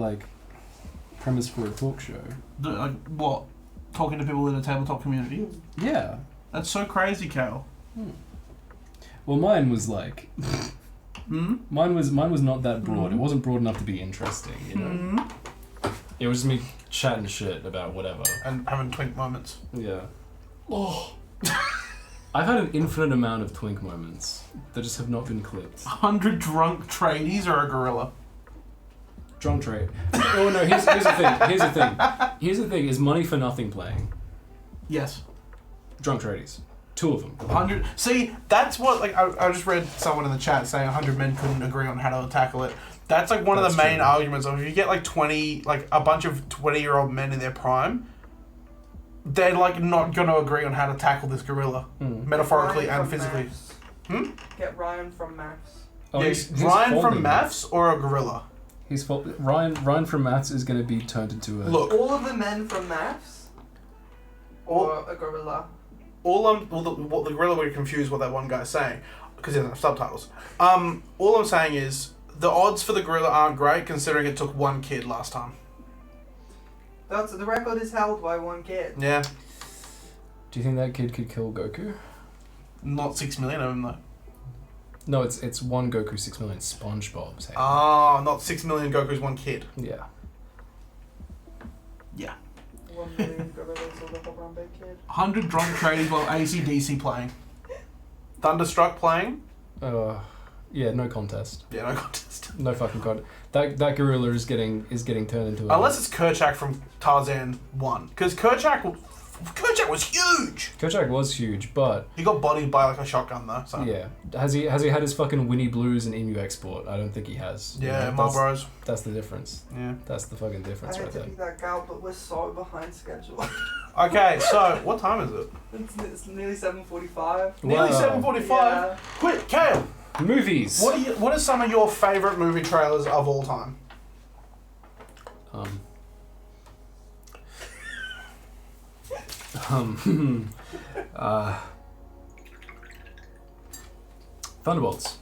premise for a talk show. What? Talking to people in the tabletop community? Yeah. That's so crazy, Kael. Well, mine was like mine was not that broad. Mm. It wasn't broad enough to be interesting, you know. It was me chatting shit about whatever. And having twink moments. Yeah. Oh. I've had an infinite amount of twink moments that just have not been clipped. 100 drunk tradies or a gorilla? Drunk trade. Oh no, here's the thing. Is money for nothing playing? Yes. Drunk tradies. 2 of them. 100. See, that's what, like, I just read someone in the chat saying 100 men couldn't agree on how to tackle it. That's, like, one of the main arguments of if you get, like, 20, like, a bunch of 20-year-old men in their prime, they're, like, not going to agree on how to tackle this gorilla, metaphorically and physically. Get Ryan from Maths. Oh, Yes, he's Ryan from folding. Maths or a gorilla? Ryan from Maths is going to be turned into a... Look, All of the men from Maths? Or a gorilla? the gorilla would confuse what that one guy's saying because he doesn't have subtitles. All I'm saying is the odds for the gorilla aren't great considering it took 1 kid last time. The record is held by 1 kid. Yeah. Do you think that kid could kill Goku? Not 6 million of them though. No, it's 1 Goku, 6 million SpongeBob's. Hayden. Oh, not 6 million Goku's one kid. Yeah. Yeah. 1 million gorillas or the Harambe kid. 100 drunk tradies while AC/DC playing. Thunderstruck playing. Yeah, no contest. Yeah, no contest. No fucking contest. That gorilla is getting turned into a... Unless it's Kerchak from Tarzan 1. Because Kerchak was huge! Kerchak was huge, but... He got bodied by like a shotgun though, so... Yeah. Has he had his fucking Winnie Blues and Emu Export? I don't think he has. Yeah, You know, Marlboros. That's the difference. Yeah. That's the fucking difference I hate right to there. be that gal, but we're so behind schedule. Okay, so, what time is it? It's nearly 7:45. Nearly Wow. 7:45? Yeah. Quick, Kael! Movies! What are some of your favourite movie trailers of all time? Thunderbolts.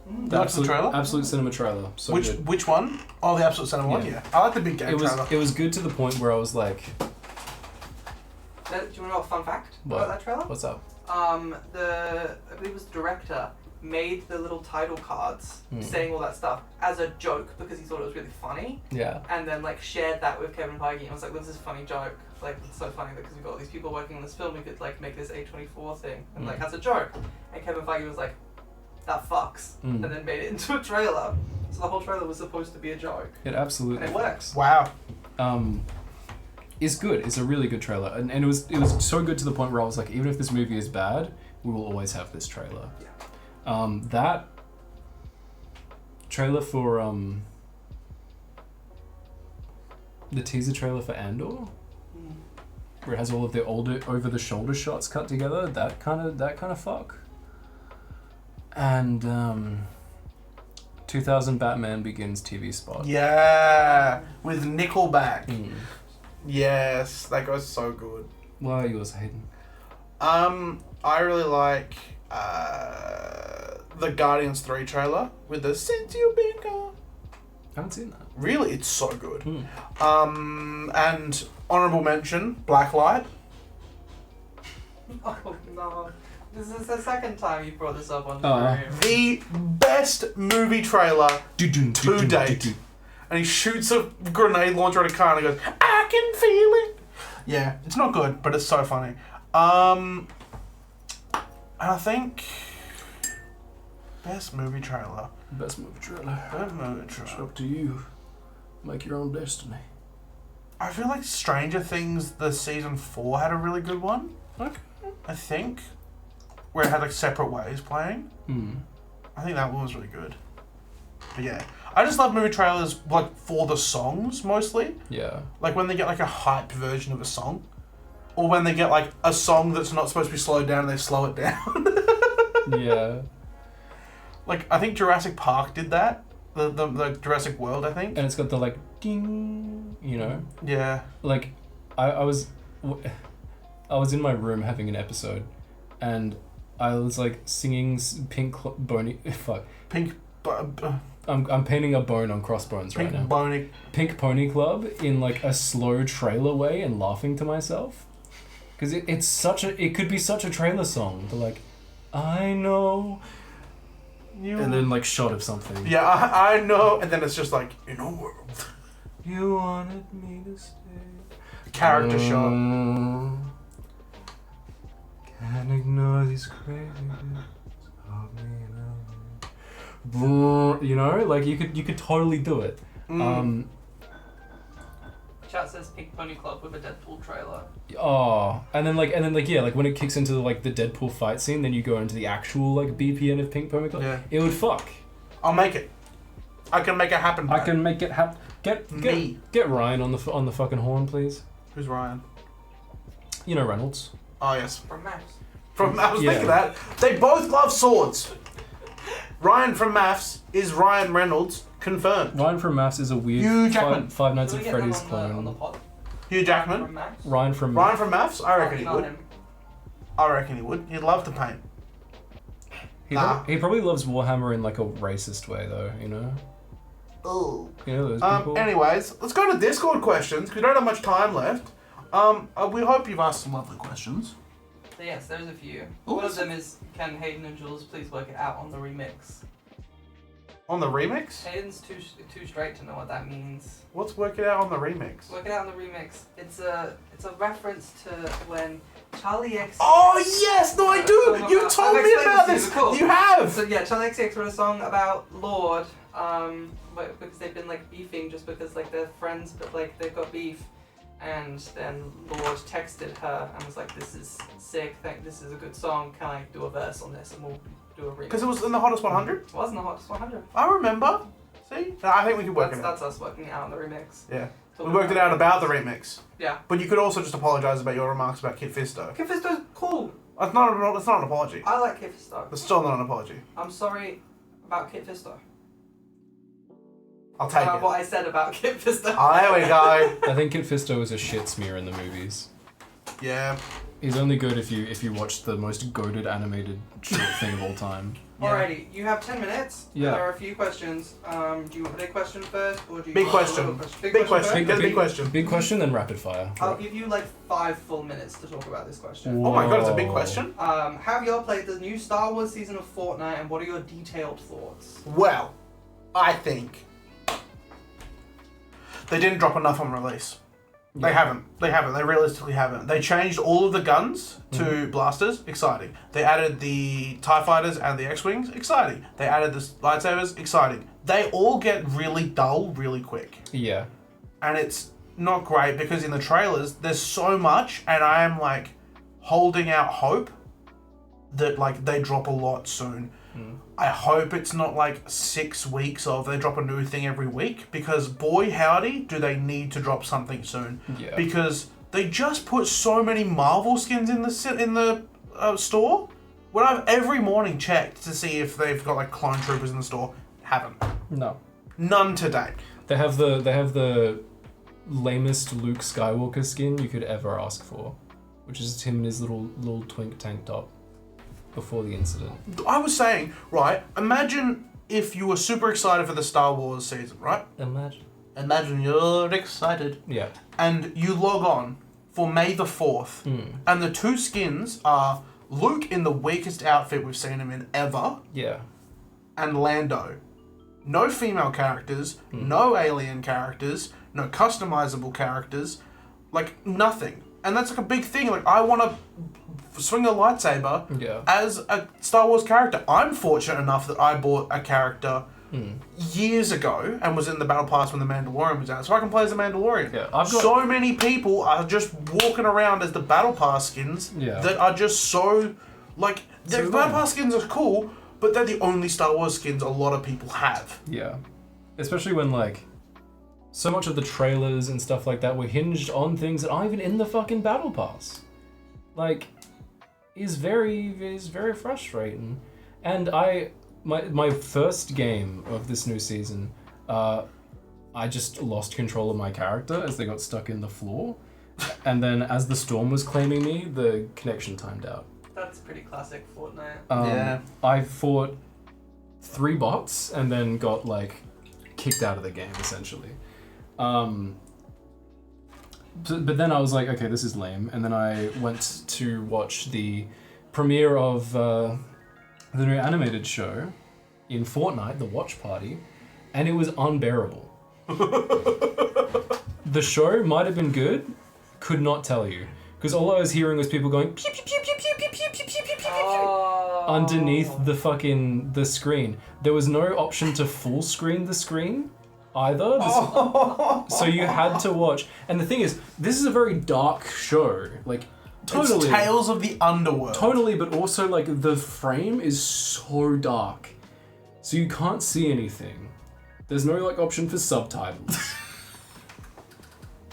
You like the trailer? Absolute cinema trailer. So good. Which one? Oh, the Absolute Cinema one? Yeah. Yeah. I like the big game trailer. It was good to the point where I was like, Do you want to know a fun fact What? about that trailer? what's up? I believe it was the director made the little title cards saying all that stuff as a joke because he thought it was really funny, Yeah. and then like shared that with Kevin Feige and was like, "This is a funny joke. Like it's so funny because we've got all these people working on this film. We could like make this A24 thing and like as a joke." And Kevin Feige was like, "That fucks," and then made it into a trailer. So the whole trailer was supposed to be a joke. It absolutely And it works. Wow. It's good. It's a really good trailer, and it was so good to the point where I was like, even if this movie is bad, we will always have this trailer. Yeah. That trailer for the teaser trailer for Andor, where it has all of the older over the shoulder shots cut together. That kind of fuck. And 2000 Batman Begins TV spot. Yeah. With Nickelback. Yes, that goes so good. Why are yours, Hayden? I really like the Guardians 3 trailer with the Since You've Been Gone. I haven't seen that. Really, it's so good. And honorable mention, Blacklight. Oh no. This is the second time you brought this up on Oh. the The best movie trailer to date. And he shoots a grenade launcher at a car and he goes, "I can feel it." Yeah, it's not good, but it's so funny. And I think best movie trailer. Best movie trailer. Best movie It's trailer. up to you. Make your own destiny. I feel like Stranger Things, the season 4 had a really good one. Okay. I think. Where it had like separate ways playing. I think that one was really good. But yeah. I just love movie trailers like for the songs mostly. Yeah. Like when they get like a hyped version of a song. Or when they get like a song that's not supposed to be slowed down and they slow it down. Yeah. Like I think Jurassic Park did that. The Jurassic World, I think. And it's got the like ding, you know. Yeah. Like, I was in my room having an episode, and I was like singing Pink I'm painting a bone on Crossbones right now. Pink Pony Club in like a slow trailer way and laughing to myself, because it could be such a trailer song. But like, I know. And then like shot of something. Yeah, I know. And then it's just like, in a world. You wanted me to stay. Character shot. Can't ignore these crazy bits of me. You know, like you could totally do it. Chat says Pink Pony Club with a Deadpool trailer. And then yeah, like when it kicks into like the Deadpool fight scene, then you go into the actual like BPN of Pink Pony Club. Yeah. It would fuck. I'll make it. I can make it happen. I can make it happen. Get Ryan on the fucking horn, please. Who's Ryan? You know Reynolds. Oh yes. From Max. I was thinking that. They both love swords. Ryan from Maths is Ryan Reynolds. Confirmed. Ryan from Maths is a weird Hugh Jackman. Five Nights Can at we get Freddy's him on the clone. pod? Hugh Jackman. From Max? Ryan from Maths? I reckon he Not would. him. I reckon he would. He'd love to paint. He probably loves Warhammer in like a racist way though, you know? Oh. You know those people? Anyways, let's go to Discord questions because we don't have much time left. We hope you've asked some lovely questions. Yes, there's a few. Ooh, One of them is, can Hayden and Jules please work it out on the remix? On the remix? Hayden's too straight to know what that means. What's work it out on the remix? Work it out on the remix. It's a reference to when Charlie X. Oh yes, no, I do. You told me about this. Cool. You have. So yeah, Charlie XX wrote a song about Lord, because they've been like beefing just because like they're friends, but like they've got beef, and then Lord texted her and was like, "This is sick. This is a good song. Can I do a verse on this?" And we'll do a remix. Because it was in the hottest 100. It was in the hottest 100. I remember. See, no, I think we could work it out. That's us working it out on the remix. Yeah. We worked it out about the remix. Yeah. But you could also just apologise about your remarks about Kit Fisto. Kit Fisto's cool. That's not an apology. I like Kit Fisto. It's still not an apology. I'm sorry about Kit Fisto. I'll take it. What I said about Kit Fisto. Oh, there we go. I think Kit Fisto is a shit smear in the movies. Yeah. He's only good if you watch the most goated animated short thing of all time. Yeah. Alrighty, you have 10 minutes. Yeah. There are a few questions. Do you want a big question first, or do you Big want question. a little question? Big question. Get a big question. Big question, then rapid fire. I'll give you like 5 full minutes to talk about this question. Oh my god, it's a big question. Have you all played the new Star Wars season of Fortnite, and what are your detailed thoughts? Well, I think they didn't drop enough on release. They haven't. They realistically haven't. They changed all of the guns to blasters. Exciting. They added the TIE fighters and the X-Wings. Exciting. They added the lightsabers. Exciting. They all get really dull really quick. Yeah. And it's not great because in the trailers there's so much, and I am like holding out hope that like they drop a lot soon. I hope it's not like 6 weeks of they drop a new thing every week, because boy howdy do they need to drop something soon. Yeah. Because they just put so many Marvel skins in the store. When I've every morning checked to see if they've got like clone troopers in the store, haven't. No. None to date. They have the lamest Luke Skywalker skin you could ever ask for, which is him in his little twink tank top before the incident. I was saying, right, imagine if you were super excited for the Star Wars season, right? Imagine you're excited. Yeah. And you log on for May the 4th, and the 2 skins are Luke in the weakest outfit we've seen him in ever, Yeah. and Lando. No female characters, no alien characters, no customizable characters, like nothing. And that's like a big thing. Like, I want to swing a lightsaber as a Star Wars character. I'm fortunate enough that I bought a character years ago and was in the Battle Pass when The Mandalorian was out, so I can play as a Mandalorian. Yeah, so many people are just walking around as the Battle Pass skins that are just so, like, the Battle Pass skins are cool, but they're the only Star Wars skins a lot of people have. Yeah. Especially when, like, so much of the trailers and stuff like that were hinged on things that aren't even in the fucking Battle Pass. Like, is very frustrating. And my first game of this new season, I just lost control of my character as they got stuck in the floor. And then as the storm was claiming me, the connection timed out. That's pretty classic Fortnite. Yeah. I fought 3 bots and then got, like, kicked out of the game, essentially. But then I was like, okay, this is lame. And then I went to watch the premiere of the new animated show in Fortnite, The Watch Party, and it was unbearable. The show might have been good, could not tell you. Because all I was hearing was people going pew pew pew pew pew pew pew pew pew pew underneath the screen. There was no option to full screen the screen either. So you had to watch. And the thing is, this is a very dark show. Like, totally. It's Tales of the Underworld. Totally, but also, like, the frame is so dark. So you can't see anything. There's no, like, option for subtitles.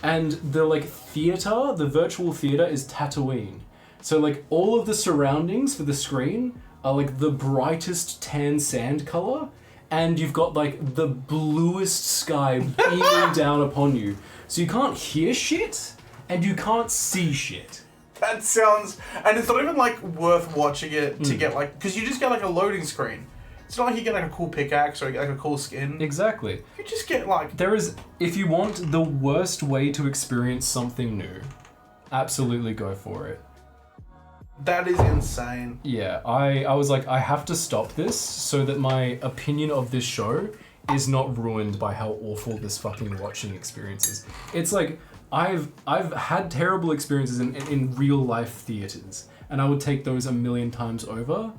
And the, like, theater, the virtual theater is Tatooine. So, like, all of the surroundings for the screen are, like, the brightest tan sand color, and you've got, like, the bluest sky beaming down upon you. So you can't hear shit, and you can't see shit. That sounds... And it's not even, like, worth watching it to get, like... Because you just get, like, a loading screen. It's not like you get, like, a cool pickaxe or you get, like, a cool skin. Exactly. You just get, like... There is... If you want the worst way to experience something new, absolutely go for it. That is insane. Yeah, I was like, I have to stop this so that my opinion of this show is not ruined by how awful this fucking watching experience is. It's like, I've had terrible experiences in real life theaters, and I would take those a million times over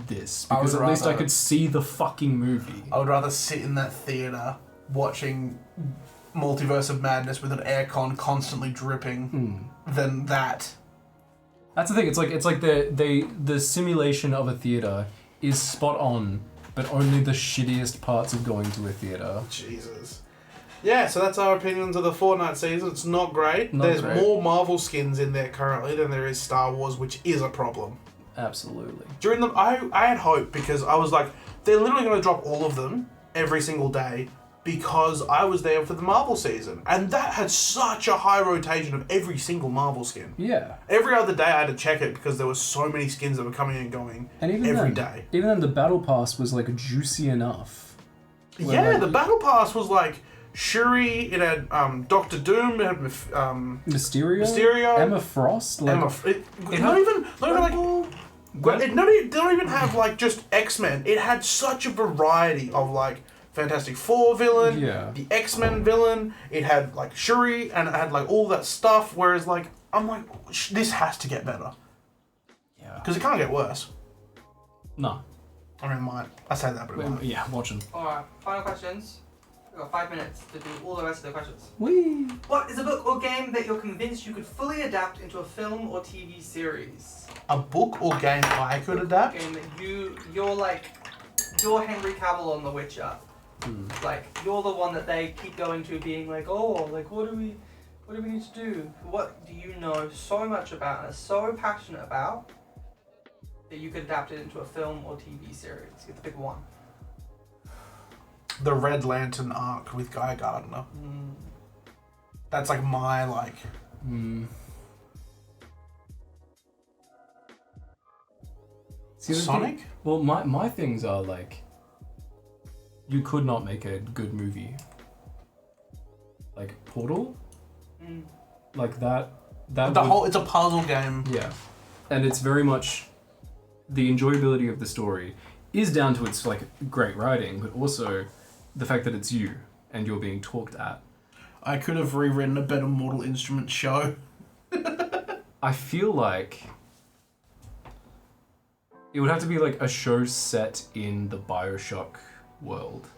this, because at least I could see the fucking movie. I would rather sit in that theater watching Multiverse of Madness with an aircon constantly dripping than that. That's the thing. It's like the simulation of a theater is spot on, but only the shittiest parts of going to a theater. Jesus. Yeah, so that's our opinions of the Fortnite season. It's not great. There's more Marvel skins in there currently than there is Star Wars, which is a problem. Absolutely. During the, I had hope because I was like, they're literally going to drop all of them every single day because I was there for the Marvel season. And that had such a high rotation of every single Marvel skin. Yeah. Every other day I had to check it because there were so many skins that were coming and going every day. Even then, the Battle Pass was like juicy enough. Yeah, the Battle Pass was like Shuri, it had Doctor Doom, it had Mysterio, Emma Frost. Like, not even have like just X-Men. It had such a variety of like Fantastic Four villain, the X-Men villain. It had like Shuri, and it had like all that stuff. Whereas like I'm like, this has to get better. Yeah. Because it can't get worse. No. I mean, it might. I say that, but it might. Yeah, watch them. Alright, final questions. We've got 5 minutes to do all the rest of the questions. Whee! What is a book or game that you're convinced you could fully adapt into a film or TV series? A book or game I could adapt? A game that you're Henry Cavill on The Witcher. Like, you're the one that they keep going to being like, oh, like, what do we need to do? What do you know so much about and are so passionate about that you could adapt it into a film or TV series? You have to pick one. The Red Lantern arc with Guy Gardner. That's like my like. Sonic? Well, my things are like, you could not make a good movie. Like Portal, like that. It's a puzzle game. Yeah, and it's very much the enjoyability of the story is down to its like great writing, but also the fact that it's you and you're being talked at. I could have rewritten a better Mortal Instruments show. I feel like it would have to be like a show set in the BioShock world.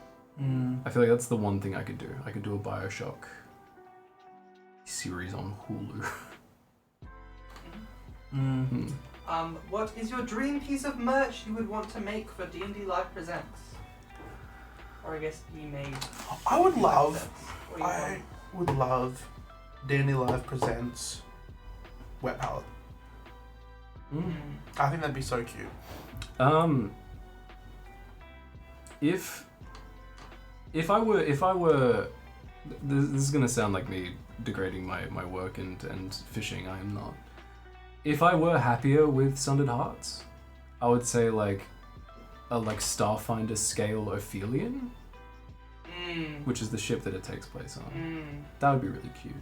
I feel like that's the one thing I could do. I could do a BioShock series on Hulu. What is your dream piece of merch you would want to make for D&D Live Presents? Or I guess be made. I would love D&D Live Presents Wet Palette. I think that'd be so cute. If I were, this is gonna sound like me degrading my work and fishing. I am not. If I were happier with Sundered Hearts, I would say like a Starfinder scale Ophelion, which is the ship that it takes place on. That would be really cute.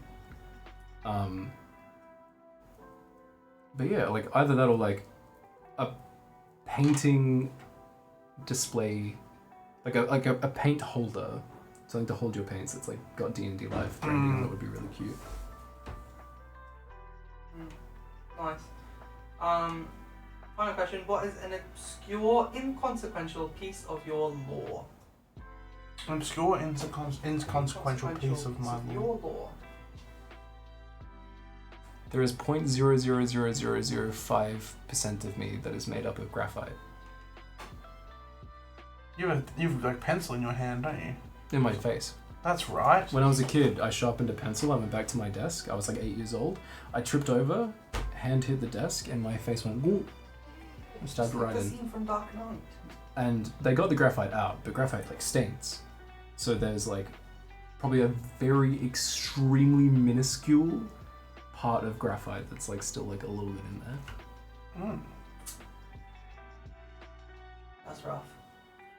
But yeah, like either that or like a painting display, like a paint holder, something to hold your paints that's like got D&D Live branding. That would be really cute. Nice. Final question. What is an obscure, inconsequential piece of your lore? An obscure, inconsequential piece of my lore. Your lore. There is 0.00005% of me that is made up of graphite. You've like pencil in your hand, don't you? In my face. That's right. When I was a kid, I sharpened a pencil. I went back to my desk. I was like 8 years old. I tripped over, hand hit the desk, and my face went whoop. I stabbed right in. The scene from Dark Knight. And they got the graphite out, but graphite like stains. So there's like probably a very extremely minuscule part of graphite that's like still like a little bit in there. That's rough.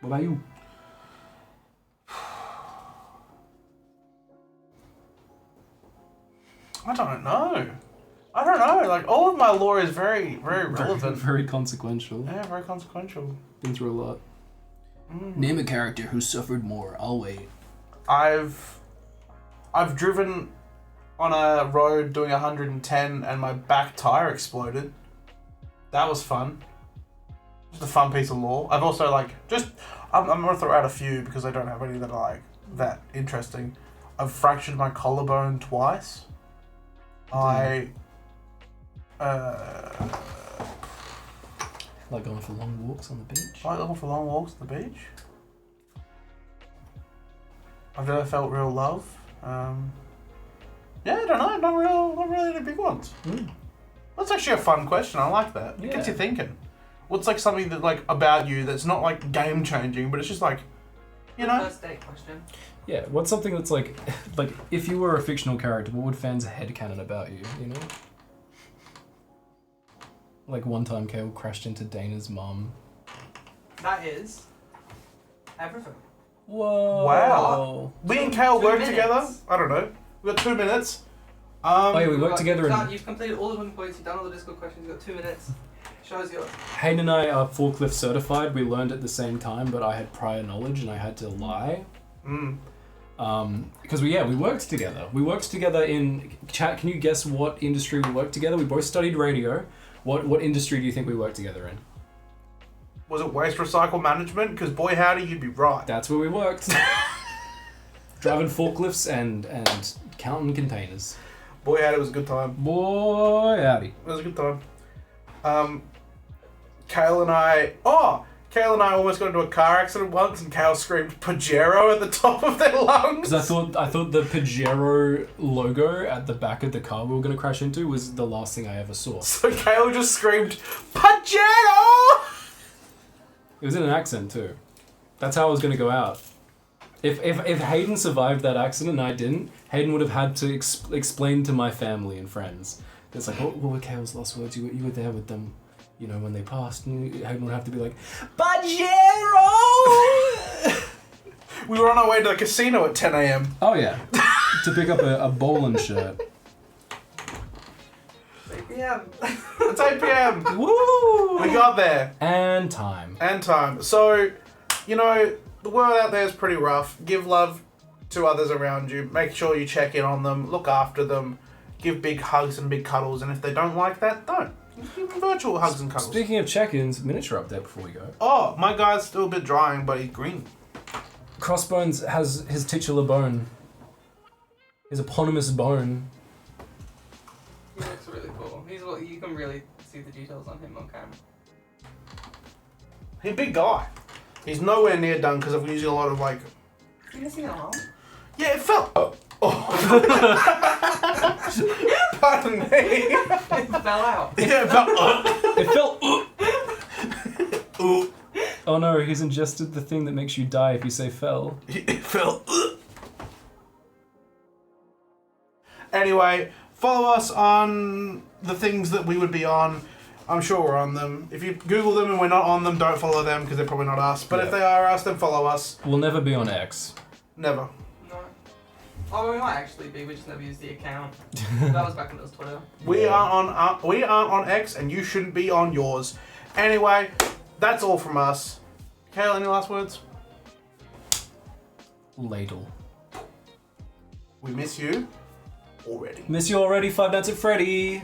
What about you? I don't know. I don't know. Like all of my lore is very, very relevant. Very consequential. Yeah, very consequential. Been through a lot. Name a character who suffered more. I'll wait. I've driven on a road doing 110 and my back tire exploded. That was fun. Just a fun piece of lore. I've also I'm gonna throw out a few because I don't have any that are like that interesting. I've fractured my collarbone twice. Like going for long walks on the beach? I like going for long walks on the beach. I've never felt real love. Yeah, I don't know. Not really any big ones. That's actually a fun question. I like that. It gets you thinking. What's like something that like about you that's not like game changing, but it's just like, you know. First date question. Yeah, what's something that's like if you were a fictional character, what would fans headcanon about you, you know? Like one time Kael crashed into Dana's mum. That is everything. Whoa. Wow. We and Kael work minutes. together. I don't know. We've got 2 minutes. Oh yeah, we worked together You've completed all the 20 points, you've done all the Discord questions, you've got 2 minutes. Show's yours. Hayden and I are forklift certified. We learned at the same time, but I had prior knowledge and I had to lie. Because we worked together. We worked together in chat. Can you guess what industry we worked together? We both studied radio. What industry do you think we worked together in? Was it waste recycle management? Because boy howdy, you'd be right. That's where we worked. Driving forklifts and counting containers. Boy howdy, it was a good time. Boy howdy. It was a good time. Kael and I almost got into a car accident once, and Kael screamed Pajero at the top of their lungs. Because I thought the Pajero logo at the back of the car we were going to crash into was the last thing I ever saw. So Kael just screamed Pajero. It was in an accent too. That's how I was going to go out. If Hayden survived that accident and I didn't, Hayden would have had to explain to my family and friends. It's like, what were Kael's last words? You were there with them, you know, when they passed, and Hayden would have to be like, Pajero! We were on our way to the casino at 10 a.m. Oh yeah, to pick up a bowling shirt. It's 8 p.m. It's 8 p.m. Woo! We got there. And time. So, you know, the world out there is pretty rough. Give love to others around you. Make sure you check in on them. Look after them. Give big hugs and big cuddles. And if they don't like that, don't. Give them virtual hugs and cuddles. Speaking of check-ins, miniature update before we go. Oh, my guy's still a bit drying, but he's green. Crossbones has his titular bone. His eponymous bone. He looks really cool. You can really see the details on him on camera. He's a big guy. He's nowhere near done because I'm using a lot of like... You missing an arm? Yeah, it fell... Oh. Pardon me. It fell out. Yeah, it fell... It fell... Oh no, he's ingested the thing that makes you die if you say fell. It fell... Anyway, follow us on the things that we would be on. I'm sure we're on them. If you Google them and we're not on them, don't follow them because they're probably not us. But if they are us, then follow us. We'll never be on X. Never. No. Oh, we might actually be. We just never used the account. That was back when it was Twitter. We aren't on X, and you shouldn't be on yours. Anyway, that's all from us. Kael, any last words? Ladle. We miss you already. Miss you already, Five Nights at Freddy.